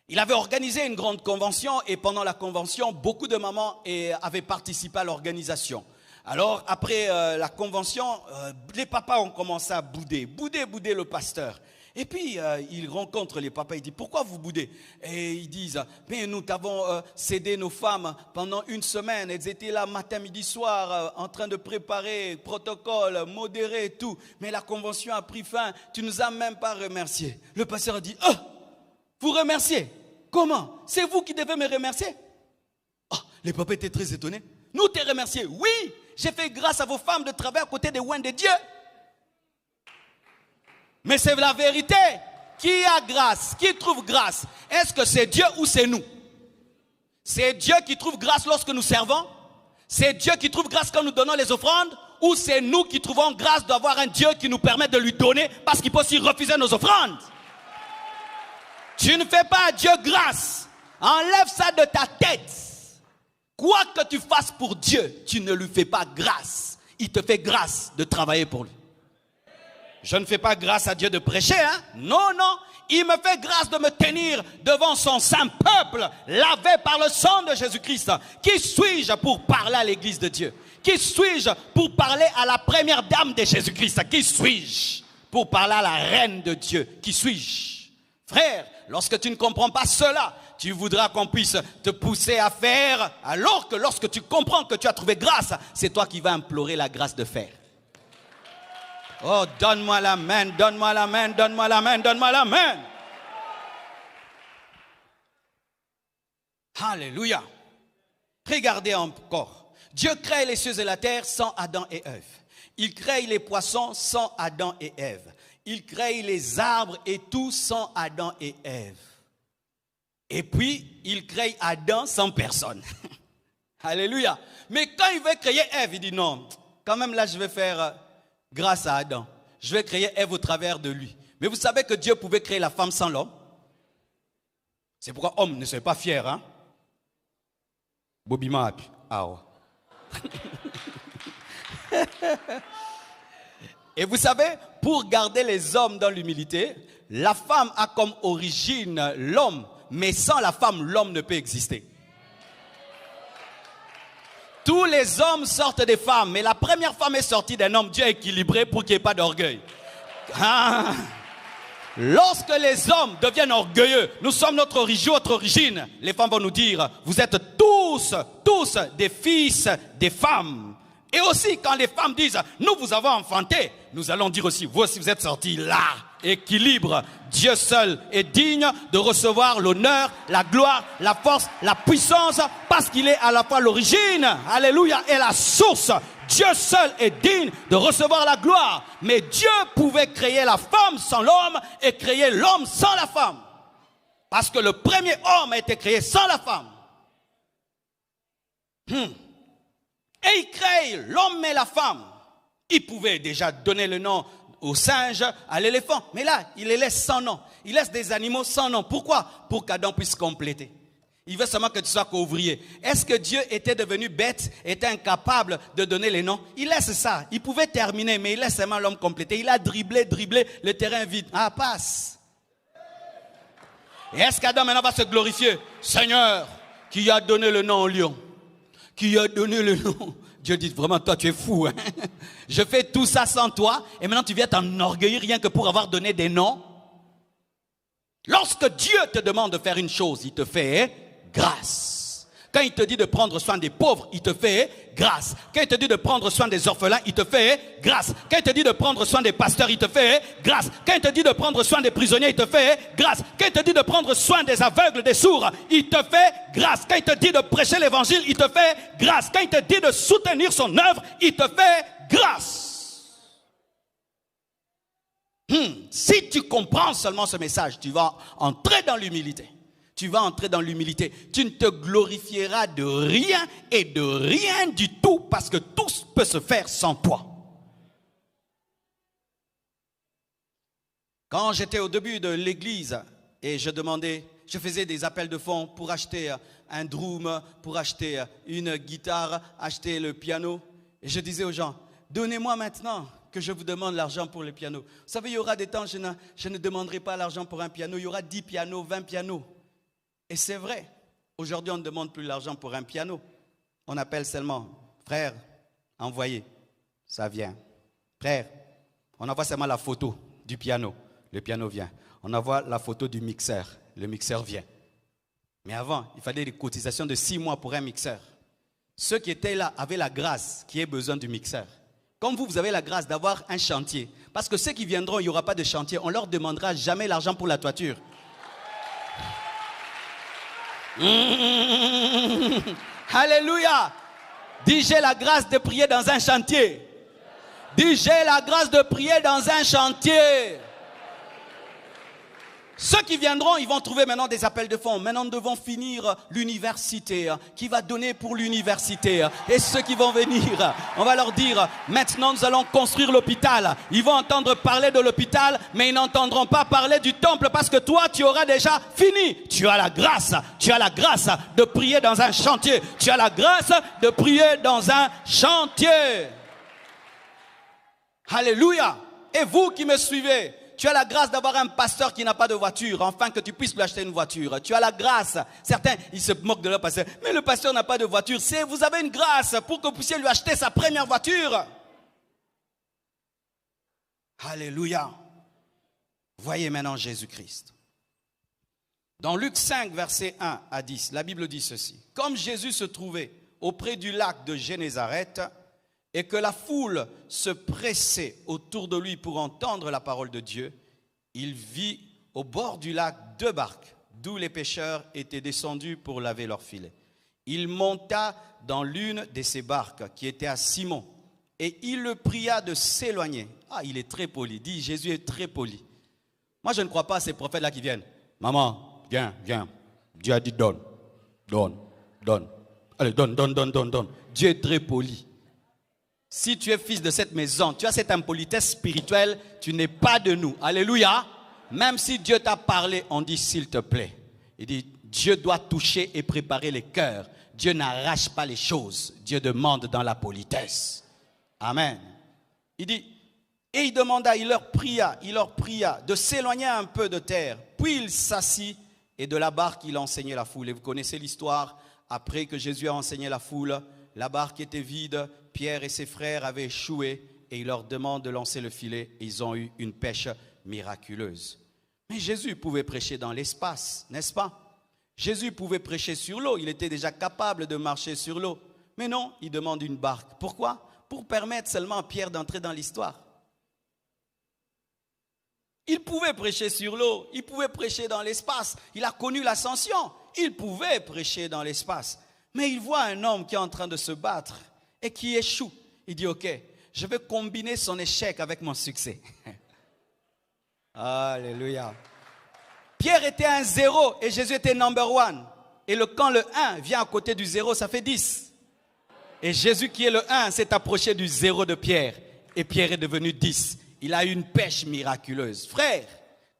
A: Il avait organisé une grande convention et pendant la convention, beaucoup de mamans avaient participé à l'organisation. Alors après la convention, les papas ont commencé à bouder le pasteur. Et puis il rencontre les papas, il dit, pourquoi vous boudez? Et ils disent, mais nous t'avons cédé nos femmes pendant une semaine. Elles étaient là matin, midi, soir, en train de préparer protocole, modérer tout. Mais la convention a pris fin, tu nous as même pas remerciés. Le pasteur a dit, oh, vous remerciez? Comment? C'est vous qui devez me remercier? Oh, les papas étaient très étonnés. Nous te remercier? Oui, j'ai fait grâce à vos femmes de travail à côté des oins de Dieu. Mais c'est la vérité. Qui a grâce? Qui trouve grâce? Est-ce que c'est Dieu ou c'est nous? C'est Dieu qui trouve grâce lorsque nous servons? C'est Dieu qui trouve grâce quand nous donnons les offrandes? Ou c'est nous qui trouvons grâce d'avoir un Dieu qui nous permet de lui donner parce qu'il peut aussi refuser nos offrandes? Tu ne fais pas à Dieu grâce. Enlève ça de ta tête. Quoi que tu fasses pour Dieu, tu ne lui fais pas grâce. Il te fait grâce de travailler pour lui. Je ne fais pas grâce à Dieu de prêcher, hein? Non, non. Il me fait grâce de me tenir devant son saint peuple, lavé par le sang de Jésus-Christ. Qui suis-je pour parler à l'église de Dieu? Qui suis-je pour parler à la première dame de Jésus-Christ? Qui suis-je pour parler à la reine de Dieu? Qui suis-je? Frère, lorsque tu ne comprends pas cela, tu voudras qu'on puisse te pousser à faire, alors que lorsque tu comprends que tu as trouvé grâce, c'est toi qui vas implorer la grâce de faire. Oh, donne-moi la main, donne-moi la main, donne-moi la main, donne-moi la main. Alléluia. Regardez encore. Dieu crée les cieux et la terre sans Adam et Ève. Il crée les poissons sans Adam et Ève. Il crée les arbres et tout sans Adam et Ève. Et puis, il crée Adam sans personne. Alléluia. Mais quand il veut créer Ève, il dit non, quand même là je vais faire grâce à Adam. Je vais créer Ève au travers de lui. Mais vous savez que Dieu pouvait créer la femme sans l'homme. C'est pourquoi homme ne soyez pas fier, hein. Bobby Map. Ah ouais. Et vous savez, pour garder les hommes dans l'humilité, la femme a comme origine l'homme, mais sans la femme, l'homme ne peut exister. Tous les hommes sortent des femmes, mais la première femme est sortie d'un homme. Dieu a équilibré pour qu'il n'y ait pas d'orgueil. Ah. Lorsque les hommes deviennent orgueilleux, nous sommes notre origine. Les femmes vont nous dire, vous êtes tous des fils des femmes. Et aussi, quand les femmes disent, nous vous avons enfanté, nous allons dire aussi, vous aussi vous êtes sortis là. Équilibre. Dieu seul est digne de recevoir l'honneur, la gloire, la force, la puissance, parce qu'il est à la fois l'origine, alléluia, et la source. Dieu seul est digne de recevoir la gloire. Mais Dieu pouvait créer la femme sans l'homme et créer l'homme sans la femme. Parce que le premier homme a été créé sans la femme. Et il crée l'homme et la femme. Il pouvait déjà donner le nom au singe, à l'éléphant. Mais là, il les laisse sans nom. Il laisse des animaux sans nom. Pourquoi? Pour qu'Adam puisse compléter. Il veut seulement que tu sois qu'ouvrier. Est-ce que Dieu était devenu bête, était incapable de donner les noms? Il laisse ça. Il pouvait terminer, mais il laisse seulement l'homme compléter. Il a dribblé le terrain vide. Ah, passe. Et est-ce qu'Adam maintenant va se glorifier? Seigneur, qui a donné le nom au lion? Qui a donné le nom? Dieu dit vraiment, toi tu es fou. Hein? Je fais tout ça sans toi et maintenant tu viens t'enorgueillir rien que pour avoir donné des noms. Lorsque Dieu te demande de faire une chose, il te fait grâce. Quand il te dit de prendre soin des pauvres, il te fait grâce. Quand il te dit de prendre soin des orphelins, il te fait grâce. Quand il te dit de prendre soin des pasteurs, il te fait grâce. Quand il te dit de prendre soin des prisonniers, il te fait grâce. Quand il te dit de prendre soin des aveugles, des sourds, il te fait grâce. Quand il te dit de prêcher l'évangile, il te fait grâce. Quand il te dit de soutenir son œuvre, il te fait grâce. Si tu comprends seulement ce message, tu vas entrer dans l'humilité. Tu vas entrer dans l'humilité. Tu ne te glorifieras de rien et de rien du tout parce que tout peut se faire sans toi. Quand j'étais au début de l'église et je faisais des appels de fonds pour acheter un drum, pour acheter une guitare, acheter le piano. Et je disais aux gens, donnez-moi maintenant que je vous demande l'argent pour le piano. Vous savez, il y aura des temps, je ne demanderai pas l'argent pour un piano. Il y aura 10 pianos, 20 pianos. Et c'est vrai, aujourd'hui on ne demande plus l'argent pour un piano. On appelle seulement, frère, envoyez, ça vient. Frère, on envoie seulement la photo du piano, le piano vient. On envoie la photo du mixeur, le mixeur vient. Mais avant, il fallait des cotisations de 6 mois pour un mixeur. Ceux qui étaient là avaient la grâce qui ait besoin du mixeur. Comme vous avez la grâce d'avoir un chantier. Parce que ceux qui viendront, il n'y aura pas de chantier. On ne leur demandera jamais l'argent pour la toiture. Alléluia. Dis, j'ai la grâce de prier dans un chantier. Dis, j'ai la grâce de prier dans un chantier. Ceux qui viendront, ils vont trouver maintenant des appels de fonds. Maintenant, nous devons finir l'université. Qui va donner pour l'université? Et ceux qui vont venir, on va leur dire, maintenant nous allons construire l'hôpital. Ils vont entendre parler de l'hôpital, mais ils n'entendront pas parler du temple parce que toi, tu auras déjà fini. Tu as la grâce de prier dans un chantier. Tu as la grâce de prier dans un chantier. Alléluia. Et vous qui me suivez, tu as la grâce d'avoir un pasteur qui n'a pas de voiture, afin que tu puisses lui acheter une voiture. Tu as la grâce. Certains, ils se moquent de leur pasteur. Mais le pasteur n'a pas de voiture. Vous avez une grâce pour que vous puissiez lui acheter sa première voiture. Alléluia. Voyez maintenant Jésus-Christ. Dans Luc 5, versets 1 à 10, la Bible dit ceci. Comme Jésus se trouvait auprès du lac de Génézareth, et que la foule se pressait autour de lui pour entendre la parole de Dieu, il vit au bord du lac 2 barques, d'où les pêcheurs étaient descendus pour laver leurs filets. Il monta dans l'une de ces barques qui était à Simon, et il le pria de s'éloigner. Ah, il est très poli. Dit, Jésus est très poli. Moi, je ne crois pas à ces prophètes-là qui viennent. Maman, viens. Dieu a dit donne. Allez, donne. Dieu est très poli. Si tu es fils de cette maison, tu as cette impolitesse spirituelle, tu n'es pas de nous. Alléluia. Même si Dieu t'a parlé, on dit s'il te plaît. Il dit, Dieu doit toucher et préparer les cœurs. Dieu n'arrache pas les choses. Dieu demande dans la politesse. Amen. Il dit, et il demanda, il leur pria de s'éloigner un peu de terre. Puis il s'assit et de la barque, il enseignait la foule. Et vous connaissez l'histoire, après que Jésus a enseigné la foule, la barque était vide, Pierre et ses frères avaient échoué et il leur demande de lancer le filet et ils ont eu une pêche miraculeuse. Mais Jésus pouvait prêcher dans l'espace, n'est-ce pas? Jésus pouvait prêcher sur l'eau, il était déjà capable de marcher sur l'eau. Mais non, il demande une barque. Pourquoi? Pour permettre seulement à Pierre d'entrer dans l'histoire. Il pouvait prêcher sur l'eau, il pouvait prêcher dans l'espace. Il a connu l'ascension, il pouvait prêcher dans l'espace. Mais il voit un homme qui est en train de se battre et qui échoue. Il dit, ok, je vais combiner son échec avec mon succès. Alléluia. Pierre était un 0 et Jésus était number 1. Et quand le 1 vient à côté du 0, ça fait 10. Et Jésus qui est le 1 s'est approché du 0 de Pierre. Et Pierre est devenu 10. Il a eu une pêche miraculeuse. Frère,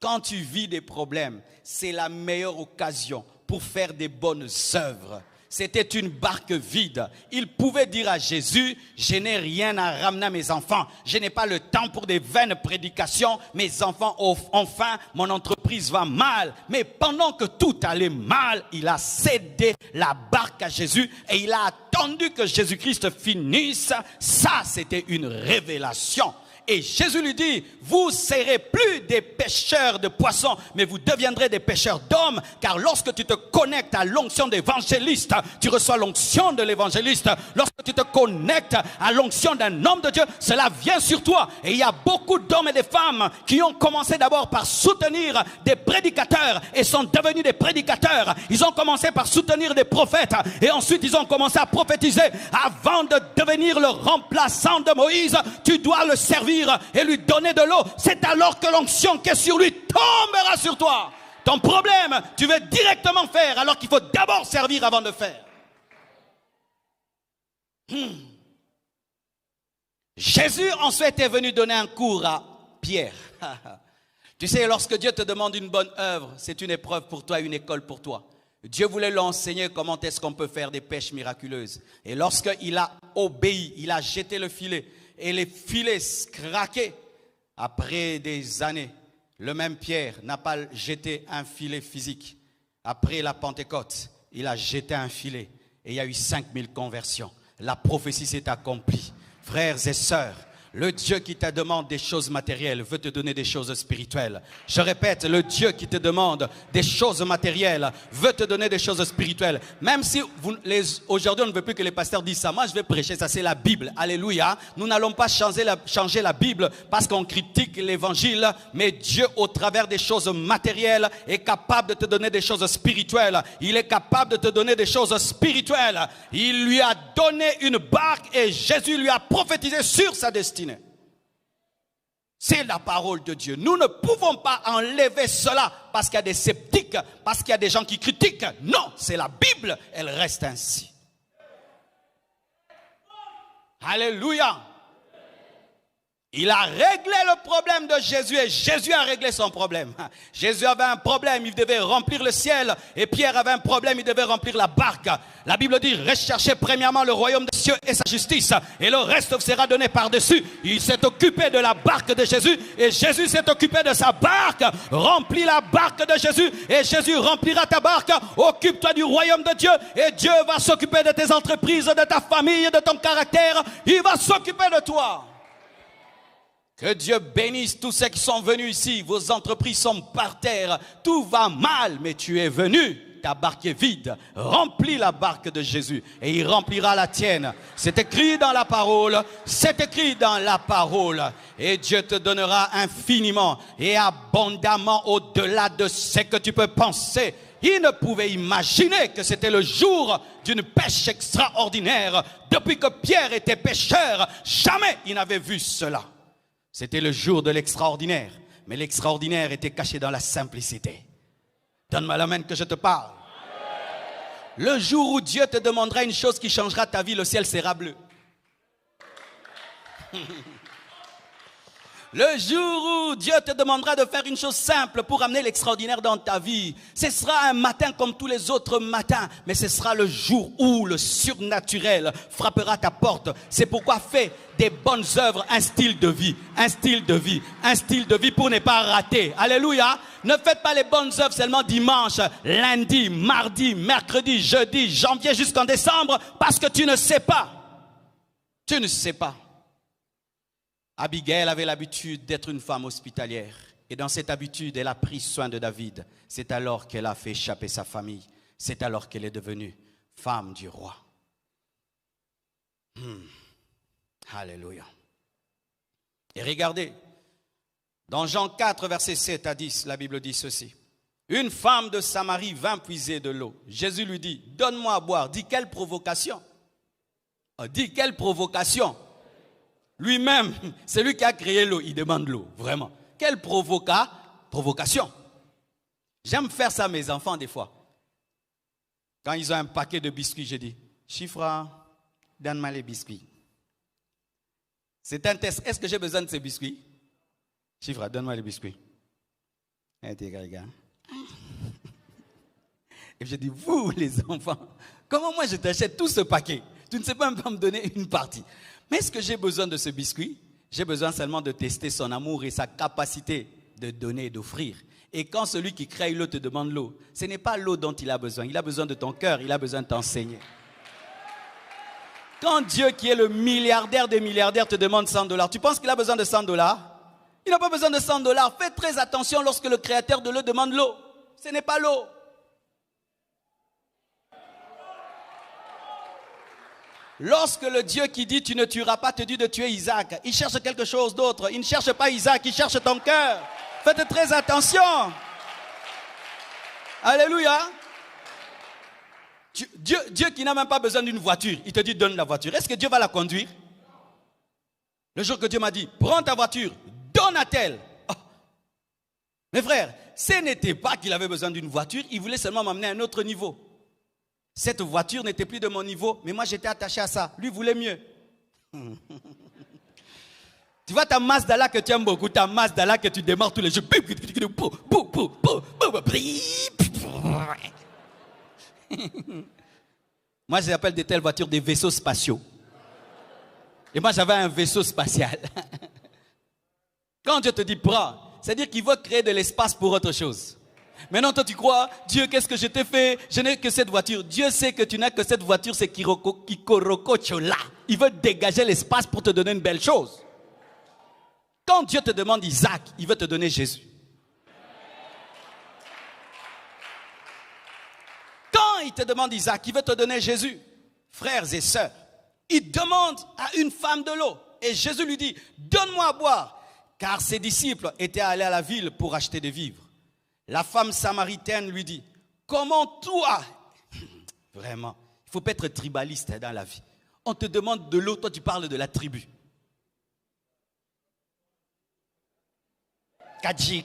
A: quand tu vis des problèmes, c'est la meilleure occasion pour faire des bonnes œuvres. C'était une barque vide. Il pouvait dire à Jésus, je n'ai rien à ramener à mes enfants. Je n'ai pas le temps pour des vaines prédications. Mes enfants ont faim, mon entreprise va mal. Mais pendant que tout allait mal, il a cédé la barque à Jésus et il a attendu que Jésus-Christ finisse. Ça, c'était une révélation. Et Jésus lui dit, vous serez plus des pêcheurs de poissons, mais vous deviendrez des pêcheurs d'hommes, car lorsque tu te connectes à l'onction d'évangéliste, tu reçois l'onction de l'évangéliste. Lorsque tu te connectes à l'onction d'un homme de Dieu, cela vient sur toi. Et il y a beaucoup d'hommes et de femmes qui ont commencé d'abord par soutenir des prédicateurs et sont devenus des prédicateurs. Ils ont commencé par soutenir des prophètes et ensuite ils ont commencé à prophétiser. Avant de devenir le remplaçant de Moïse, tu dois le servir et lui donner de l'eau. C'est alors que l'onction qui est sur lui tombera sur toi. Ton problème, tu veux directement faire alors qu'il faut d'abord servir avant de faire. Jésus ensuite est venu donner un cours à Pierre. Tu sais, lorsque Dieu te demande une bonne œuvre, c'est une épreuve pour toi, une école pour toi. Dieu voulait lui enseigner comment est-ce qu'on peut faire des pêches miraculeuses. Et lorsqu'il a obéi, il a jeté le filet. Et les filets craquaient. Après des années, le même Pierre n'a pas jeté un filet physique. Après la Pentecôte, il a jeté un filet. Et il y a eu 5000 conversions. La prophétie s'est accomplie. Frères et sœurs, le Dieu qui te demande des choses matérielles veut te donner des choses spirituelles. Je répète, le Dieu qui te demande des choses matérielles veut te donner des choses spirituelles. Même si aujourd'hui on ne veut plus que les pasteurs disent ça. Moi je vais prêcher, ça c'est la Bible. Alléluia. Nous n'allons pas changer la Bible parce qu'on critique l'évangile. Mais Dieu au travers des choses matérielles est capable de te donner des choses spirituelles. Il est capable de te donner des choses spirituelles. Il lui a donné une barque et Jésus lui a prophétisé sur sa destinée. C'est la parole de Dieu. Nous ne pouvons pas enlever cela parce qu'il y a des sceptiques, parce qu'il y a des gens qui critiquent. Non, c'est la Bible, elle reste ainsi. Alléluia. Il a réglé le problème de Jésus et Jésus a réglé son problème. Jésus avait un problème, il devait remplir le ciel. Et Pierre avait un problème, il devait remplir la barque. La Bible dit, recherchez premièrement le royaume des cieux et sa justice. Et le reste vous sera donné par-dessus. Il s'est occupé de la barque de Jésus et Jésus s'est occupé de sa barque. Remplis la barque de Jésus et Jésus remplira ta barque. Occupe-toi du royaume de Dieu et Dieu va s'occuper de tes entreprises, de ta famille, de ton caractère. Il va s'occuper de toi. Que Dieu bénisse tous ceux qui sont venus ici. Vos entreprises sont par terre. Tout va mal, mais tu es venu. ta barque est vide, remplis la barque de Jésus et il remplira la tienne. C'est écrit dans la parole, c'est écrit dans la parole. Et Dieu te donnera infiniment et abondamment au-delà de ce que tu peux penser. Il ne pouvait imaginer que c'était le jour d'une pêche extraordinaire. Depuis que Pierre était pêcheur, jamais il n'avait vu cela. C'était le jour de l'extraordinaire. Mais l'extraordinaire était caché dans la simplicité. Donne-moi l'amen que je te parle. Le jour où Dieu te demandera une chose qui changera ta vie, le ciel sera bleu. Le jour où Dieu te demandera de faire une chose simple pour amener l'extraordinaire dans ta vie, ce sera un matin comme tous les autres matins, mais ce sera le jour où le surnaturel frappera ta porte. C'est pourquoi fais des bonnes œuvres un style de vie, un style de vie, un style de vie pour ne pas rater. Alléluia. Ne faites pas les bonnes œuvres seulement dimanche, lundi, mardi, mercredi, jeudi, janvier jusqu'en décembre, parce que tu ne sais pas. Tu ne sais pas. Abigail avait l'habitude d'être une femme hospitalière. Et dans cette habitude, elle a pris soin de David. C'est alors qu'elle a fait échapper sa famille. C'est alors qu'elle est devenue femme du roi. Alléluia. Et regardez, dans Jean 4, versets 7 à 10, la Bible dit ceci. Une femme de Samarie vint puiser de l'eau. Jésus lui dit, donne-moi à boire. Dis, quelle provocation? Dis, quelle provocation? Lui-même, c'est lui qui a créé l'eau, il demande l'eau, vraiment. Quelle provocation. J'aime faire ça à mes enfants des fois. Quand ils ont un paquet de biscuits, je dis, Chifra, donne-moi les biscuits. C'est un test. Est-ce que j'ai besoin de ces biscuits? Chifra, donne-moi les biscuits. Et je dis, vous les enfants, comment moi je t'achète tout ce paquet? Tu ne sais pas même pas me donner une partie. Mais est-ce que j'ai besoin de ce biscuit? J'ai besoin seulement de tester son amour et sa capacité de donner et d'offrir. Et quand celui qui crée l'eau te demande l'eau, ce n'est pas l'eau dont il a besoin de ton cœur, il a besoin de t'enseigner. Quand Dieu qui est le milliardaire des milliardaires te demande $100, tu penses qu'il a besoin de $100? Il n'a pas besoin de $100. Fais très attention lorsque le créateur de l'eau demande l'eau. Ce n'est pas l'eau. Lorsque le Dieu qui dit tu ne tueras pas te dit de tuer Isaac, il cherche quelque chose d'autre. Il ne cherche pas Isaac, il cherche ton cœur. Faites très attention. Alléluia. Dieu qui n'a même pas besoin d'une voiture, il te dit donne la voiture. Est-ce que Dieu va la conduire? Le jour que Dieu m'a dit prends ta voiture, donne à tel. Oh. Mes frères, ce n'était pas qu'il avait besoin d'une voiture, il voulait seulement m'amener à un autre niveau. Cette voiture n'était plus de mon niveau, mais moi j'étais attaché à ça. Lui voulait mieux. Tu vois ta Mazda là que tu aimes beaucoup, ta Mazda là que tu démarres tous les jours. Moi j'appelle de telles voitures des vaisseaux spatiaux. Et moi j'avais un vaisseau spatial. Quand Dieu te dit prends, c'est-à-dire qu'il veut créer de l'espace pour autre chose. Maintenant, toi, tu crois, Dieu, qu'est-ce que je t'ai fait? Je n'ai que cette voiture. Dieu sait que tu n'as que cette voiture, c'est Kikorokochola. Il veut dégager l'espace pour te donner une belle chose. Quand Dieu te demande Isaac, il veut te donner Jésus. Quand il te demande Isaac, il veut te donner Jésus. Frères et sœurs, il demande à une femme de l'eau. Et Jésus lui dit, donne-moi à boire. Car ses disciples étaient allés à la ville pour acheter des vivres. La femme samaritaine lui dit, comment toi, vraiment, il ne faut pas être tribaliste dans la vie. On te demande de l'eau, toi tu parles de la tribu. Kadji.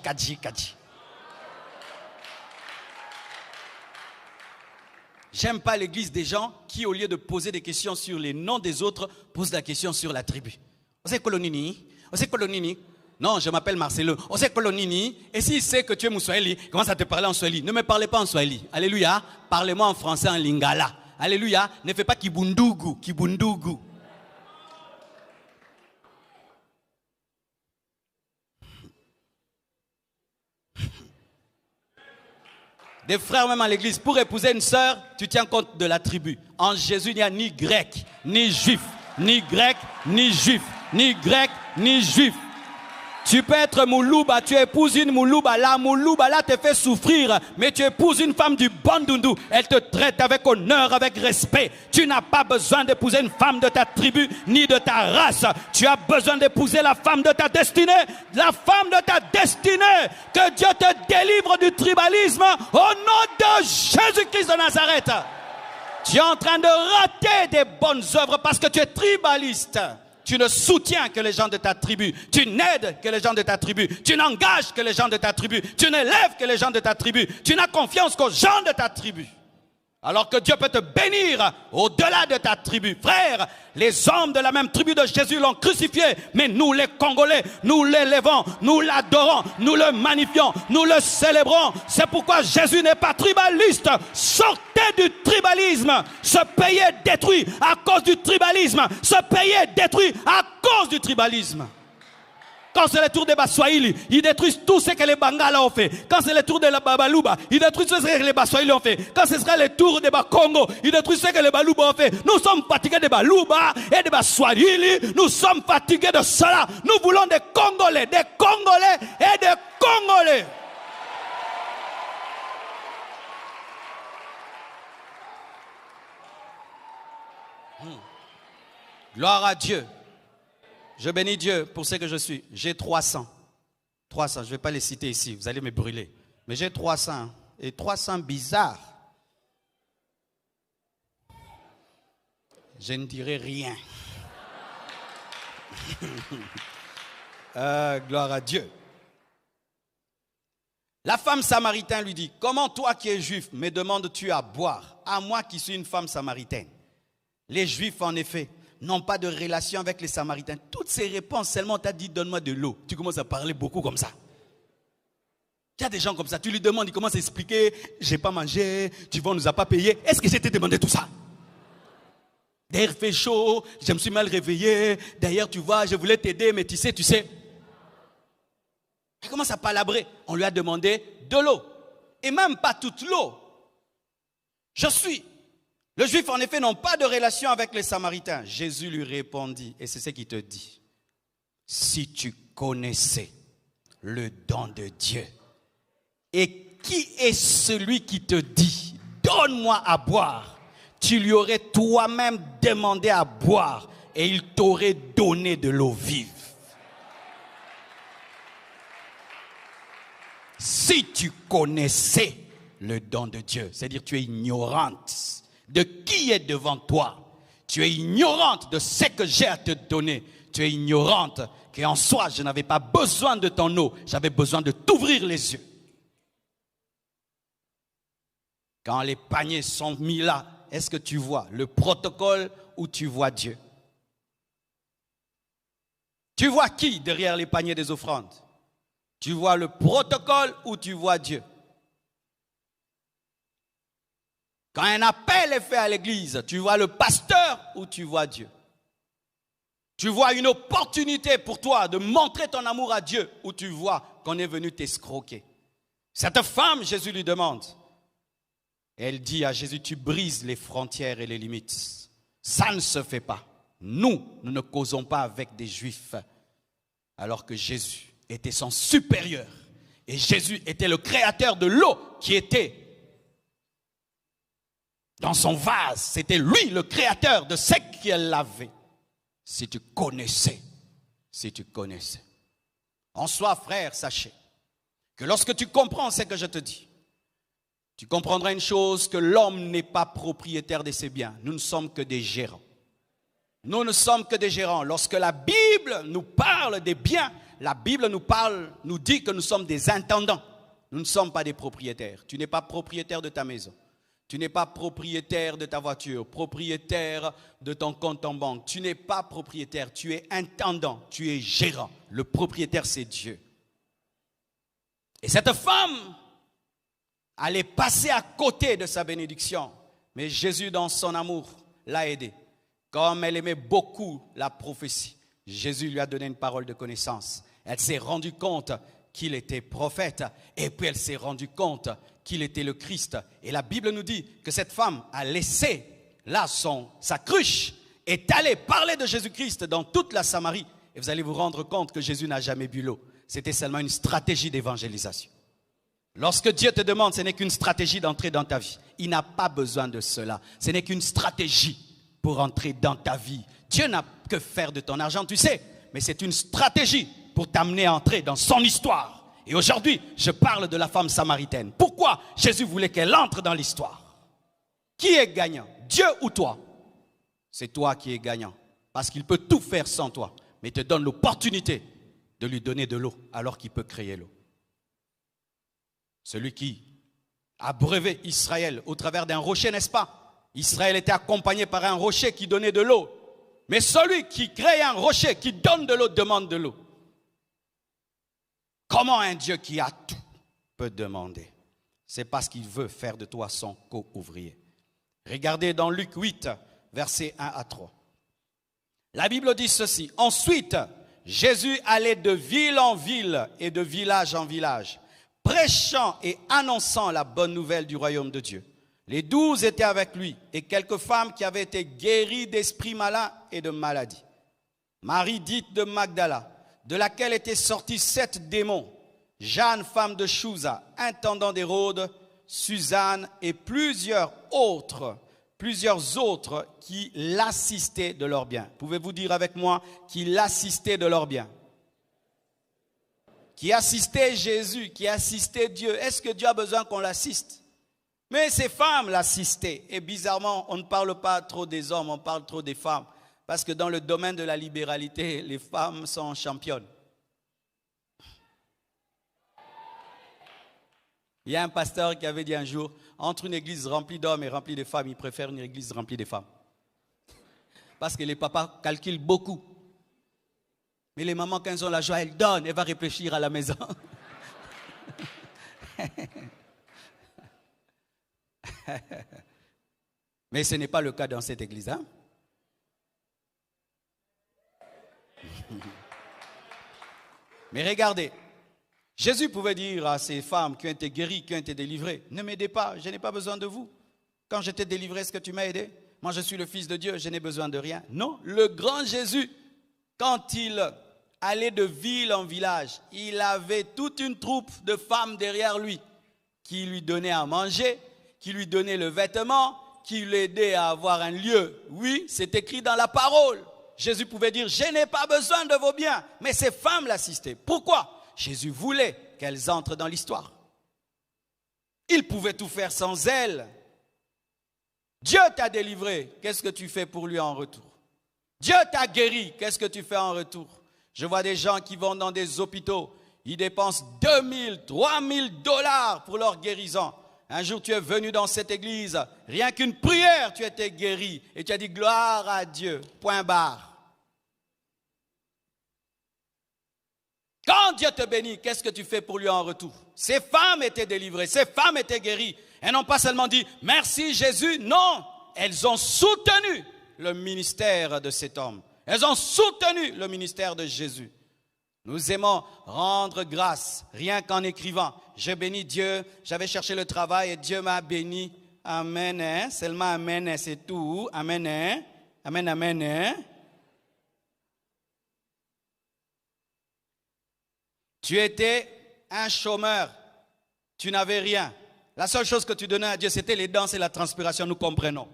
A: J'aime pas l'église des gens qui, au lieu de poser des questions sur les noms des autres, posent la question sur la tribu. On sait Kolonini. Non, je m'appelle Marcelo. On sait Kolonini. Et s'il sait que tu es Moussoeli, commence à te parler en Swahili. Ne me parlez pas en Swahili. Alléluia. Parlez-moi en français, en lingala. Alléluia. Ne fais pas kibundugu. Des frères même à l'église, pour épouser une sœur, tu tiens compte de la tribu. En Jésus, il n'y a ni grec, ni juif, ni grec, ni juif, ni grec, ni juif. Tu peux être Moulouba, tu épouses une Moulouba. La Moulouba là te fait souffrir, mais tu épouses une femme du Bandundu. Elle te traite avec honneur, avec respect. Tu n'as pas besoin d'épouser une femme de ta tribu ni de ta race. Tu as besoin d'épouser la femme de ta destinée. La femme de ta destinée. Que Dieu te délivre du tribalisme au nom de Jésus-Christ de Nazareth. Tu es en train de rater des bonnes œuvres parce que tu es tribaliste. Tu ne soutiens que les gens de ta tribu. Tu n'aides que les gens de ta tribu. Tu n'engages que les gens de ta tribu. Tu n'élèves que les gens de ta tribu. Tu n'as confiance qu'aux gens de ta tribu. Alors que Dieu peut te bénir au-delà de ta tribu. Frère, les hommes de la même tribu de Jésus l'ont crucifié. Mais nous les Congolais, nous l'élevons, nous l'adorons, nous le magnifions, nous le célébrons. C'est pourquoi Jésus n'est pas tribaliste. Sortez du tribalisme. Ce pays est détruit à cause du tribalisme. Ce pays est détruit à cause du tribalisme. Quand c'est le tour des Baswahili, ils détruisent tout ce que les Bangala ont fait. Quand c'est le tour de la Babalouba, ils détruisent tout ce que les Baswahili ont fait. Quand ce sera le tour des Bakongo, ils détruisent ce que les Balouba ont fait. Nous sommes fatigués des Balouba et des Baswahili. Nous sommes fatigués de cela. Nous voulons des Congolais et des Congolais. Gloire à Dieu. Je bénis Dieu pour ce que je suis. J'ai 300. 300, je ne vais pas les citer ici, vous allez me brûler. Mais j'ai 300. Et 300 bizarres. Je ne dirai rien. Gloire à Dieu. La femme samaritaine lui dit, comment toi qui es juif me demandes-tu à boire, à moi qui suis une femme samaritaine? Les juifs en effet n'ont pas de relation avec les Samaritains. Toutes ces réponses, seulement on t'a dit donne-moi de l'eau. Tu commences à parler beaucoup comme ça. Il y a des gens comme ça, tu lui demandes, il commence à expliquer, j'ai pas mangé, tu vois, on nous a pas payé. Est-ce que je t'ai demandé tout ça? D'ailleurs, il fait chaud, je me suis mal réveillé. D'ailleurs, tu vois, je voulais t'aider, mais tu sais. Il commence à palabrer. On lui a demandé de l'eau. Et même pas toute l'eau. Le juif, en effet, n'ont pas de relation avec les Samaritains. Jésus lui répondit, et c'est ce qu'il te dit. Si tu connaissais le don de Dieu, et qui est celui qui te dit, donne-moi à boire, tu lui aurais toi-même demandé à boire, et il t'aurait donné de l'eau vive. Si tu connaissais le don de Dieu, c'est-à-dire tu es ignorante de qui est devant toi. Tu es ignorante de ce que j'ai à te donner. Tu es ignorante qu'en soi, je n'avais pas besoin de ton eau. J'avais besoin de t'ouvrir les yeux. Quand les paniers sont mis là, est-ce que tu vois le protocole ou tu vois Dieu? Tu vois qui derrière les paniers des offrandes? Tu vois le protocole ou tu vois Dieu? Quand un appel est fait à l'église, tu vois le pasteur ou tu vois Dieu? Tu vois une opportunité pour toi de montrer ton amour à Dieu ou tu vois qu'on est venu t'escroquer? Cette femme, Jésus lui demande. Elle dit à Jésus, tu brises les frontières et les limites. Ça ne se fait pas. Nous ne causons pas avec des Juifs. Alors que Jésus était son supérieur. Et Jésus était le créateur de l'eau qui était dans son vase. C'était lui le créateur de ce qu'elle avait. Si tu connaissais. En soi, frère, sachez que lorsque tu comprends ce que je te dis, tu comprendras une chose, que l'homme n'est pas propriétaire de ses biens. Nous ne sommes que des gérants. Nous ne sommes que des gérants. Lorsque la Bible nous parle des biens, la Bible nous dit que nous sommes des intendants. Nous ne sommes pas des propriétaires. Tu n'es pas propriétaire de ta maison. Tu n'es pas propriétaire de ta voiture, propriétaire de ton compte en banque. Tu n'es pas propriétaire, tu es intendant, tu es gérant. Le propriétaire, c'est Dieu. Et cette femme allait passer à côté de sa bénédiction. Mais Jésus, dans son amour, l'a aidée. Comme elle aimait beaucoup la prophétie, Jésus lui a donné une parole de connaissance. Elle s'est rendue compte qu'il était prophète. Et puis elle s'est rendue compte qu'il était le Christ. Et la Bible nous dit que cette femme a laissé là sa cruche, est allée parler de Jésus-Christ dans toute la Samarie. Et vous allez vous rendre compte que Jésus n'a jamais bu l'eau. c'était seulement une stratégie d'évangélisation. Lorsque Dieu te demande, ce n'est qu'une stratégie d'entrer dans ta vie. Il n'a pas besoin de cela. Ce n'est qu'une stratégie pour entrer dans ta vie. Dieu n'a que faire de ton argent, tu sais, mais c'est une stratégie pour t'amener à entrer dans son histoire. Et aujourd'hui, je parle de la femme samaritaine. Pourquoi Jésus voulait qu'elle entre dans l'histoire? Qui est gagnant? Dieu ou toi? C'est toi qui es gagnant. Parce qu'il peut tout faire sans toi. Mais il te donne l'opportunité de lui donner de l'eau alors qu'il peut créer l'eau. Celui qui a brevet Israël au travers d'un rocher, n'est-ce pas? Israël était accompagné par un rocher qui donnait de l'eau. Mais celui qui crée un rocher, qui donne de l'eau, demande de l'eau. Comment un Dieu qui a tout peut demander? C'est parce qu'il veut faire de toi son co-ouvrier. Regardez dans Luc 8, versets 1 à 3. La Bible dit ceci. Ensuite, Jésus allait de ville en ville et de village en village, prêchant et annonçant la bonne nouvelle du royaume de Dieu. Les 12 étaient avec lui et quelques femmes qui avaient été guéries d'esprits malins et de maladies. Marie dite de Magdala, de laquelle étaient sortis 7 démons, Jeanne, femme de Chouza, intendant d'Hérode, Suzanne et plusieurs autres qui l'assistaient de leurs biens. Pouvez-vous dire avec moi, qui l'assistaient de leurs biens? Qui assistait Jésus, qui assistait Dieu. Est-ce que Dieu a besoin qu'on l'assiste? Mais ces femmes l'assistaient. Et bizarrement, on ne parle pas trop des hommes, on parle trop des femmes. Parce que dans le domaine de la libéralité, les femmes sont championnes. Il y a un pasteur qui avait dit un jour, entre une église remplie d'hommes et remplie de femmes, il préfère une église remplie de femmes. Parce que les papas calculent beaucoup. Mais les mamans, quand elles ont la joie, elles donnent. Elles vont réfléchir à la maison. Mais ce n'est pas le cas dans cette église. Hein? Mais regardez, Jésus pouvait dire à ces femmes qui ont été guéries, qui ont été délivrées, ne m'aidez pas, je n'ai pas besoin de vous. Quand j'étais délivré, est-ce que tu m'as aidé? Moi, je suis le Fils de Dieu, je n'ai besoin de rien. Non, le grand Jésus, quand il allait de ville en village, il avait toute une troupe de femmes derrière lui qui lui donnaient à manger, qui lui donnaient le vêtement, qui l'aidaient à avoir un lieu. Oui, c'est écrit dans la parole. Jésus pouvait dire, je n'ai pas besoin de vos biens. Mais ces femmes l'assistaient. Pourquoi? Jésus voulait qu'elles entrent dans l'histoire. Il pouvait tout faire sans elles. Dieu t'a délivré. Qu'est-ce que tu fais pour lui en retour? Dieu t'a guéri. Qu'est-ce que tu fais en retour? Je vois des gens qui vont dans des hôpitaux. Ils dépensent 2000, 3000 $ pour leur guérison. Un jour, tu es venu dans cette église. Rien qu'une prière, tu étais guéri. Et tu as dit gloire à Dieu. Point barre. Quand Dieu te bénit, qu'est-ce que tu fais pour lui en retour? Ces femmes étaient délivrées, ces femmes étaient guéries. Elles n'ont pas seulement dit « Merci Jésus ». Non, elles ont soutenu le ministère de cet homme. Elles ont soutenu le ministère de Jésus. Nous aimons rendre grâce, rien qu'en écrivant. Je bénis Dieu, j'avais cherché le travail et Dieu m'a béni. Amen, hein? Seulement amen, hein? C'est tout. Amen, hein? Amen, amen, hein? Tu étais un chômeur, tu n'avais rien. La seule chose que tu donnais à Dieu, c'était les danses et la transpiration, nous comprenons.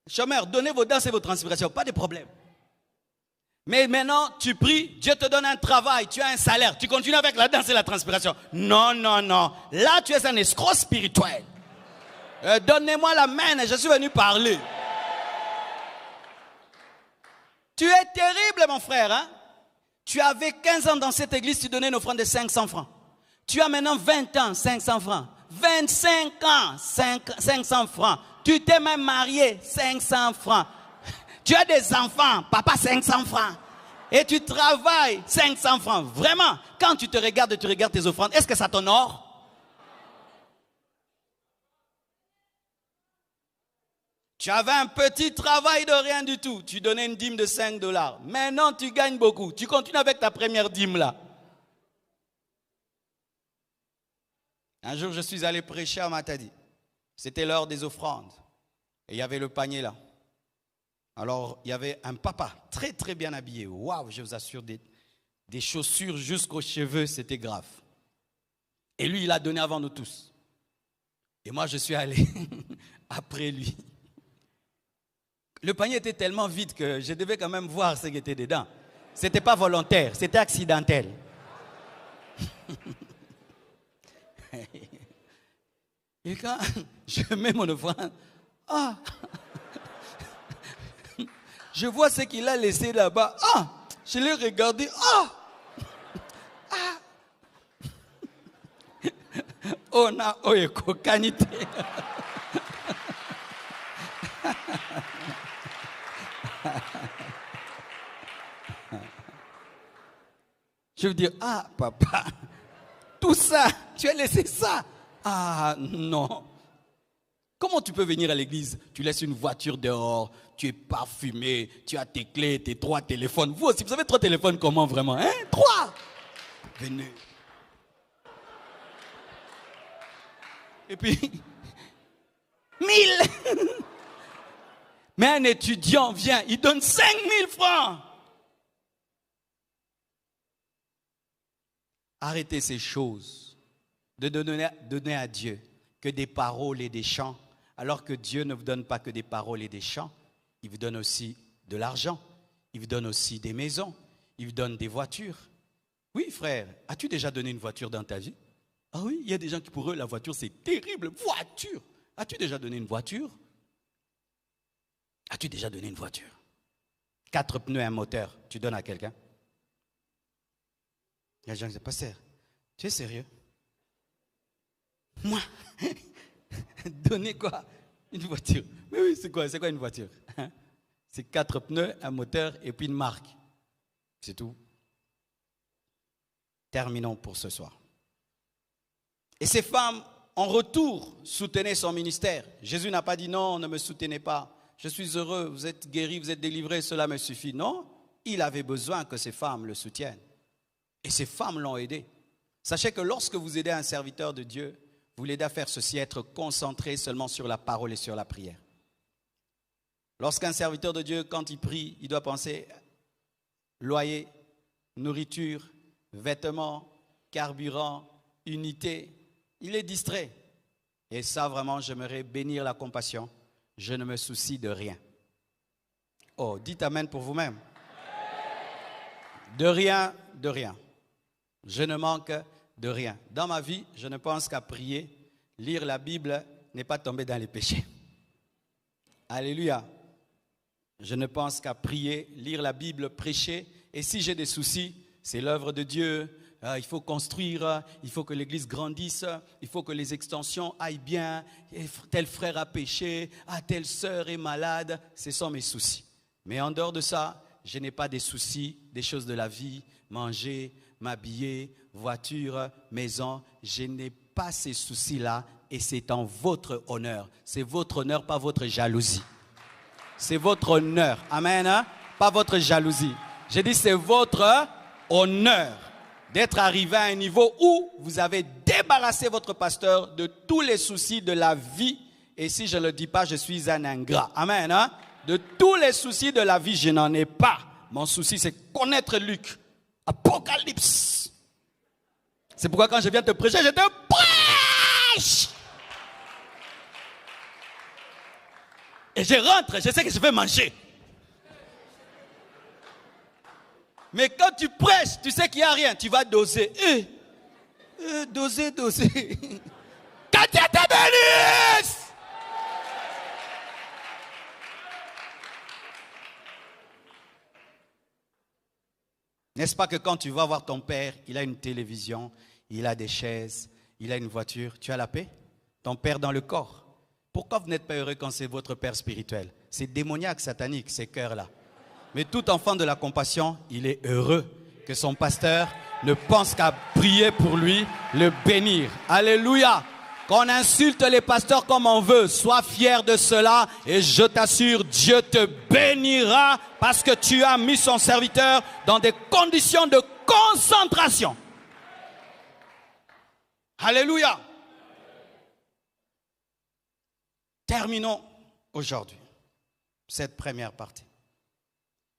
A: Chômeur, donnez vos danses et vos transpirations, pas de problème. Mais maintenant, tu pries, Dieu te donne un travail, tu as un salaire, tu continues avec la danse et la transpiration. Non, non, non. Là, tu es un escroc spirituel. Donnez-moi la main, je suis venu parler. Tu es terrible, mon frère, hein? Tu avais 15 ans dans cette église, tu donnais une offrande de 500 francs. Tu as maintenant 20 ans, 500 francs. 25 ans, 500 francs. Tu t'es même marié, 500 francs. Tu as des enfants, papa, 500 francs. Et tu travailles, 500 francs. Vraiment, quand tu te regardes et tu regardes tes offrandes, est-ce que ça t'honore? Tu avais un petit travail de rien du tout. Tu donnais une dîme de 5 $. Maintenant, tu gagnes beaucoup. Tu continues avec ta première dîme là. Un jour, je suis allé prêcher à Matadi. C'était l'heure des offrandes. Et il y avait le panier là. Alors, il y avait un papa très très bien habillé. Waouh, je vous assure, des chaussures jusqu'aux cheveux, c'était grave. Et lui, il a donné avant nous tous. Et moi, je suis allé après lui. Le panier était tellement vide que je devais quand même voir ce qui était dedans. Ce n'était pas volontaire, c'était accidentel. Et quand je mets mon offrande, je vois ce qu'il a laissé là-bas. Je l'ai regardé. On a cocanité. Je veux dire, papa, tout ça, tu as laissé ça. Non. Comment tu peux venir à l'église? Tu laisses une voiture dehors, tu es parfumé, tu as tes clés, tes 3 téléphones. Vous aussi, vous avez 3 téléphones comment vraiment? 3. Venez. Et puis, 1000. Mais un étudiant vient, il donne 5000 francs. Arrêtez ces choses de donner à Dieu que des paroles et des chants, alors que Dieu ne vous donne pas que des paroles et des chants, il vous donne aussi de l'argent, il vous donne aussi des maisons, il vous donne des voitures. Oui frère, as-tu déjà donné une voiture dans ta vie? Ah oui, il y a des gens qui pour eux la voiture c'est terrible, voiture. As-tu déjà donné une voiture? As-tu déjà donné une voiture? 4 pneus et un moteur, tu donnes à quelqu'un? Il y a des gens qui disent, pasteur, tu es sérieux? Moi, donner quoi? Une voiture. Mais oui, c'est quoi une voiture? C'est 4 pneus, un moteur et puis une marque. C'est tout. Terminons pour ce soir. Et ces femmes, en retour, soutenaient son ministère. Jésus n'a pas dit non, ne me soutenez pas. Je suis heureux, vous êtes guéris, vous êtes délivrés, cela me suffit. Non, il avait besoin que ces femmes le soutiennent. Et ces femmes l'ont aidé. Sachez que lorsque vous aidez un serviteur de Dieu, vous l'aidez à faire ceci, être concentré seulement sur la parole et sur la prière. Lorsqu'un serviteur de Dieu, quand il prie, il doit penser loyer, nourriture, vêtements, carburant, unité. Il est distrait. Et ça, vraiment, j'aimerais bénir la compassion. Je ne me soucie de rien. Oh, dites amen pour vous-même. De rien, de rien. Je ne manque de rien. Dans ma vie, je ne pense qu'à prier. Lire la Bible n'est pas tomber dans les péchés. Alléluia. Je ne pense qu'à prier, lire la Bible, prêcher. Et si j'ai des soucis, c'est l'œuvre de Dieu. Il faut construire, il faut que l'église grandisse, il faut que les extensions aillent bien. Tel frère a péché, telle sœur est malade. Ce sont mes soucis. Mais en dehors de ça, je n'ai pas des soucis, des choses de la vie, manger, m'habiller, voiture, maison. Je n'ai pas ces soucis-là et c'est en votre honneur. C'est votre honneur, pas votre jalousie. C'est votre honneur. Amen. Hein? Pas votre jalousie. J'ai dit c'est votre honneur d'être arrivé à un niveau où vous avez débarrassé votre pasteur de tous les soucis de la vie. Et si je ne le dis pas, je suis un ingrat. Amen. Hein? De tous les soucis de la vie, je n'en ai pas. Mon souci, c'est connaître Luc. Apocalypse. C'est pourquoi quand je viens te prêcher, je te prêche. Et je rentre, je sais que je vais manger. Mais quand tu prêches, tu sais qu'il n'y a rien. Tu vas doser. Doser. Que Dieu te bénisse. N'est-ce pas que quand tu vas voir ton père, il a une télévision, il a des chaises, il a une voiture, tu as la paix? Ton père dans le corps. Pourquoi vous n'êtes pas heureux quand c'est votre père spirituel? C'est démoniaque, satanique, ces cœurs-là. Mais tout enfant de la compassion, il est heureux que son pasteur ne pense qu'à prier pour lui, le bénir. Alléluia! Qu'on insulte les pasteurs comme on veut, sois fier de cela et je t'assure, Dieu te bénira parce que tu as mis son serviteur dans des conditions de concentration. Alléluia! Terminons aujourd'hui cette première partie.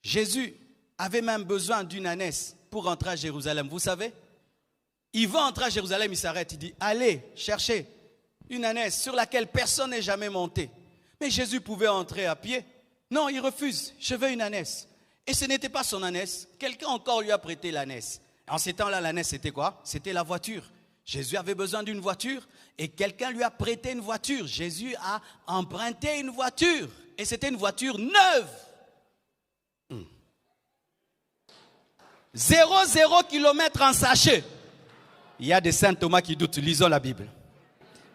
A: Jésus avait même besoin d'une ânesse pour entrer à Jérusalem. Vous savez? Il va entrer à Jérusalem, il s'arrête, il dit, allez chercher une ânesse sur laquelle personne n'est jamais monté. Mais Jésus pouvait entrer à pied. Non, il refuse, je veux une ânesse. Et ce n'était pas son ânesse, quelqu'un encore lui a prêté l'ânesse. En ces temps-là, l'ânesse c'était quoi? C'était la voiture. Jésus avait besoin d'une voiture et quelqu'un lui a prêté une voiture. Jésus a emprunté une voiture et c'était une voiture neuve. 0,0 km en sachet. Il y a des saints Thomas qui doutent. Lisons la Bible.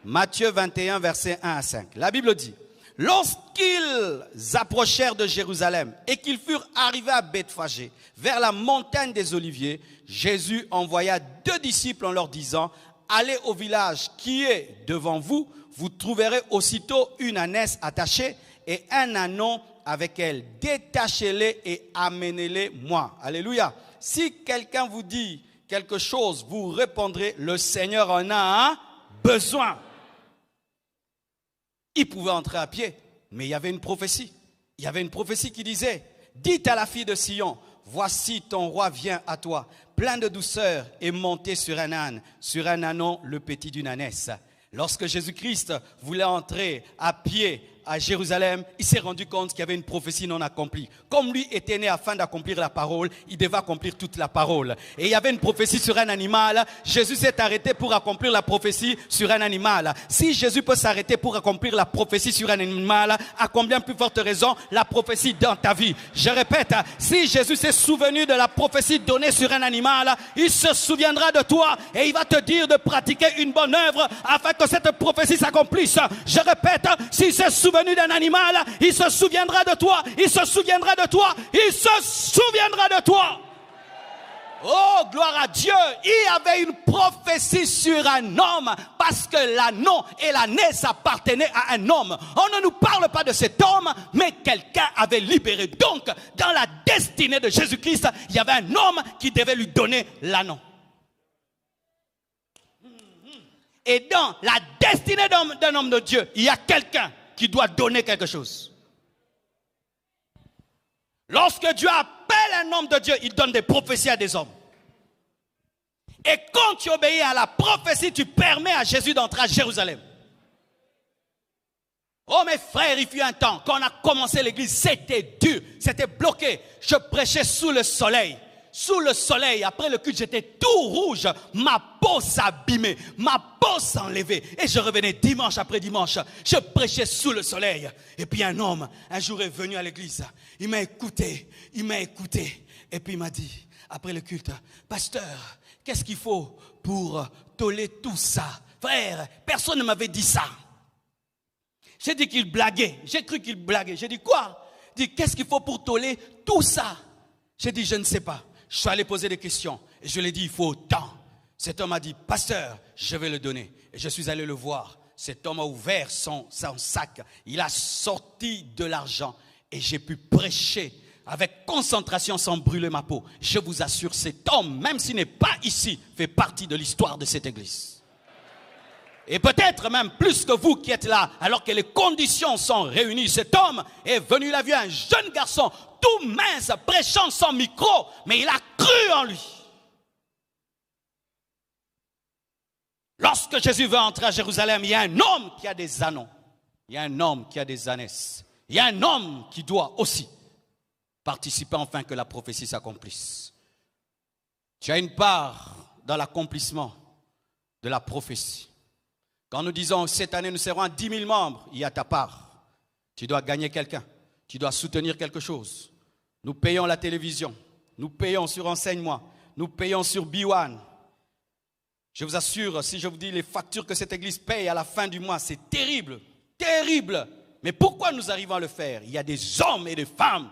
A: Matthieu 21, versets 1 à 5. La Bible dit, lorsqu'ils approchèrent de Jérusalem et qu'ils furent arrivés à Bethphagée, vers la montagne des Oliviers, Jésus envoya 2 disciples en leur disant, allez au village qui est devant vous, vous trouverez aussitôt une ânesse attachée et un ânon avec elle. Détachez-les et amenez-les moi. Alléluia. Si quelqu'un vous dit quelque chose, vous répondrez, le Seigneur en a besoin. Il pouvait entrer à pied, mais il y avait une prophétie. Il y avait une prophétie qui disait, dites à la fille de Sion, voici ton roi vient à toi, plein de douceur et monté sur un âne, sur un ânon, le petit d'une ânesse. Lorsque Jésus-Christ voulait entrer à pied à Jérusalem, il s'est rendu compte qu'il y avait une prophétie non accomplie. Comme lui était né afin d'accomplir la parole, il devait accomplir toute la parole. Et il y avait une prophétie sur un animal. Jésus s'est arrêté pour accomplir la prophétie sur un animal. Si Jésus peut s'arrêter pour accomplir la prophétie sur un animal, à combien plus forte raison la prophétie dans ta vie? Je répète, si Jésus s'est souvenu de la prophétie donnée sur un animal, il se souviendra de toi et il va te dire de pratiquer une bonne œuvre afin que cette prophétie s'accomplisse. Je répète, s'il s'est souvenu d'un animal, il se souviendra de toi, il se souviendra de toi, il se souviendra de toi. Oh, gloire à Dieu. Il y avait une prophétie sur un homme parce que l'ânon et l'ânesse appartenaient à un homme. On ne nous parle pas de cet homme, mais quelqu'un avait libéré. Donc, dans la destinée de Jésus-Christ, il y avait un homme qui devait lui donner l'ânon. Et dans la destinée d'un homme de Dieu, il y a quelqu'un qui doit donner quelque chose. Lorsque Dieu appelle un homme de Dieu, il donne des prophéties à des hommes. Et quand tu obéis à la prophétie, tu permets à Jésus d'entrer à Jérusalem. Oh mes frères, il fut un temps, quand on a commencé l'église, c'était dur, c'était bloqué. Je prêchais sous le soleil. Sous le soleil, après le culte, j'étais tout rouge. Ma peau s'abîmait, ma peau s'enlevait. Et je revenais dimanche après dimanche. Je prêchais sous le soleil. Et puis un homme, un jour est venu à l'église. Il m'a écouté. Et puis il m'a dit, après le culte, pasteur, qu'est-ce qu'il faut pour tolérer tout ça? Frère, personne ne m'avait dit ça. J'ai dit qu'il blaguait. J'ai cru qu'il blaguait. J'ai dit quoi? Il dit, qu'est-ce qu'il faut pour tolérer tout ça? J'ai dit, je ne sais pas. Je suis allé poser des questions et je lui ai dit, il faut autant. Cet homme a dit, pasteur, je vais le donner. Et je suis allé le voir. Cet homme a ouvert son sac. Il a sorti de l'argent et j'ai pu prêcher avec concentration sans brûler ma peau. Je vous assure, cet homme, même s'il n'est pas ici, fait partie de l'histoire de cette église. Et peut-être même plus que vous qui êtes là, alors que les conditions sont réunies. Cet homme est venu, il a vu un jeune garçon tout mince, prêchant sans micro, mais il a cru en lui. Lorsque Jésus veut entrer à Jérusalem, il y a un homme qui a des ânons. Il y a un homme qui a des ânesses. Il y a un homme qui doit aussi participer afin que la prophétie s'accomplisse. Tu as une part dans l'accomplissement de la prophétie. Quand nous disons cette année nous serons à 10 000 membres, il y a ta part. Tu dois gagner quelqu'un. Tu dois soutenir quelque chose. Nous payons la télévision. Nous payons sur Enseigne-moi. Nous payons sur B1. Je vous assure, si je vous dis les factures que cette église paye à la fin du mois, c'est terrible. Terrible. Mais pourquoi nous arrivons à le faire? Il y a des hommes et des femmes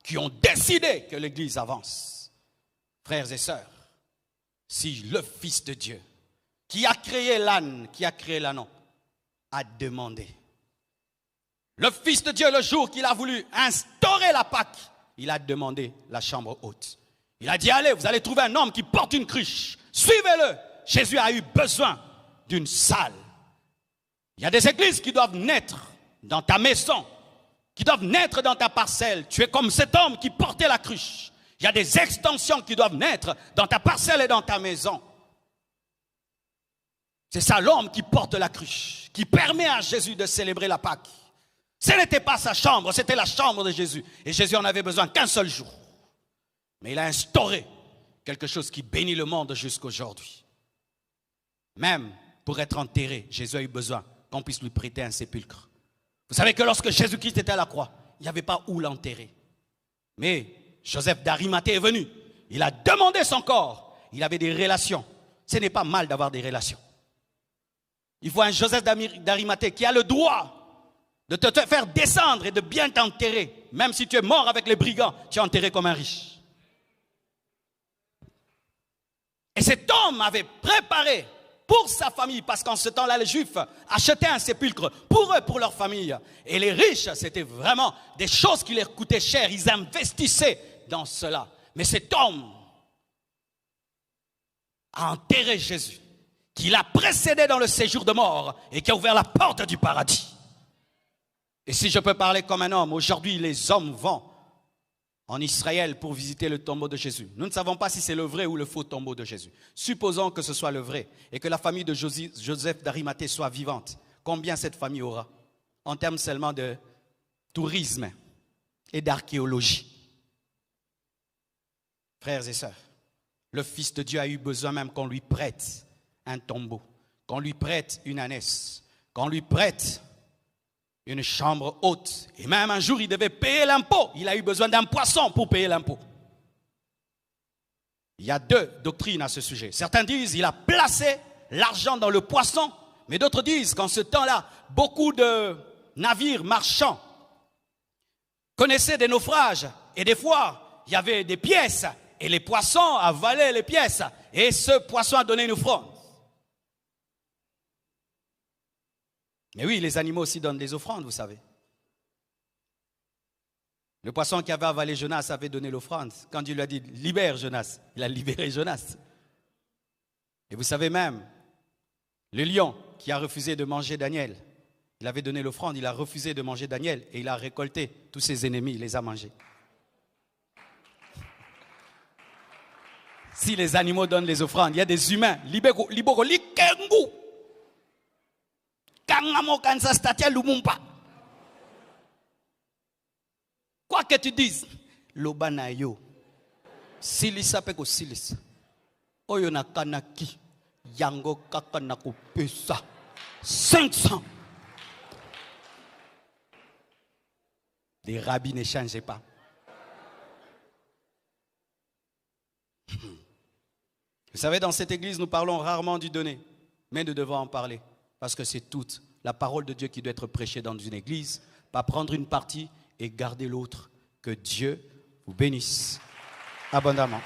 A: qui ont décidé que l'église avance. Frères et sœurs, si le Fils de Dieu, qui a créé l'âne, qui a créé l'ânon, a demandé. Le Fils de Dieu, le jour qu'il a voulu instaurer la Pâque, il a demandé la chambre haute. Il a dit, allez, vous allez trouver un homme qui porte une cruche. Suivez-le. Jésus a eu besoin d'une salle. Il y a des églises qui doivent naître dans ta maison. qui doivent naître dans ta parcelle. Tu es comme cet homme qui portait la cruche. Il y a des extensions qui doivent naître dans ta parcelle et dans ta maison. C'est ça l'homme qui porte la cruche, qui permet à Jésus de célébrer la Pâque. Ce n'était pas sa chambre, c'était la chambre de Jésus. Et Jésus en avait besoin qu'un seul jour. Mais il a instauré quelque chose qui bénit le monde jusqu'à aujourd'hui. Même pour être enterré, Jésus a eu besoin qu'on puisse lui prêter un sépulcre. Vous savez que lorsque Jésus-Christ était à la croix, il n'y avait pas où l'enterrer. Mais Joseph d'Arimathée est venu. Il a demandé son corps. Il avait des relations. Ce n'est pas mal d'avoir des relations. Il faut un Joseph d'Arimathée qui a le droit de te faire descendre et de bien t'enterrer. Même si tu es mort avec les brigands, tu es enterré comme un riche. Et cet homme avait préparé pour sa famille, parce qu'en ce temps-là, les Juifs achetaient un sépulcre pour eux, pour leur famille. Et les riches, c'était vraiment des choses qui leur coûtaient cher. Ils investissaient dans cela. Mais cet homme a enterré Jésus, qui l'a précédé dans le séjour de mort et qui a ouvert la porte du paradis. Et si je peux parler comme un homme, aujourd'hui, les hommes vont en Israël pour visiter le tombeau de Jésus. Nous ne savons pas si c'est le vrai ou le faux tombeau de Jésus. Supposons que ce soit le vrai et que la famille de Joseph d'Arimathée soit vivante. Combien cette famille aura en termes seulement de tourisme et d'archéologie? Frères et sœurs, le Fils de Dieu a eu besoin même qu'on lui prête un tombeau, qu'on lui prête une ânesse, qu'on lui prête une chambre haute. Et même un jour, il devait payer l'impôt. Il a eu besoin d'un poisson pour payer l'impôt. Il y a deux doctrines à ce sujet. Certains disent qu'il a placé l'argent dans le poisson, mais d'autres disent qu'en ce temps-là, beaucoup de navires marchands connaissaient des naufrages. Et des fois, il y avait des pièces et les poissons avalaient les pièces. Et ce poisson a donné une offrande. Mais oui, les animaux aussi donnent des offrandes, vous savez. Le poisson qui avait avalé Jonas avait donné l'offrande. Quand Dieu lui a dit, libère Jonas, il a libéré Jonas. Et vous savez même, le lion qui a refusé de manger Daniel, il avait donné l'offrande, il a refusé de manger Daniel et il a récolté tous ses ennemis, il les a mangés. Si les animaux donnent les offrandes, il y a des humains, quoi que tu dises, Lobanayo, Silisa peko Silis, Oyona Kanaki, Yango Kakanako Pesa, 500. Les rabbis ne changeaient pas. Vous savez, dans cette église, nous parlons rarement du donner, mais nous devons en parler. Parce que c'est toute la parole de Dieu qui doit être prêchée dans une église, pas prendre une partie et garder l'autre. Que Dieu vous bénisse abondamment.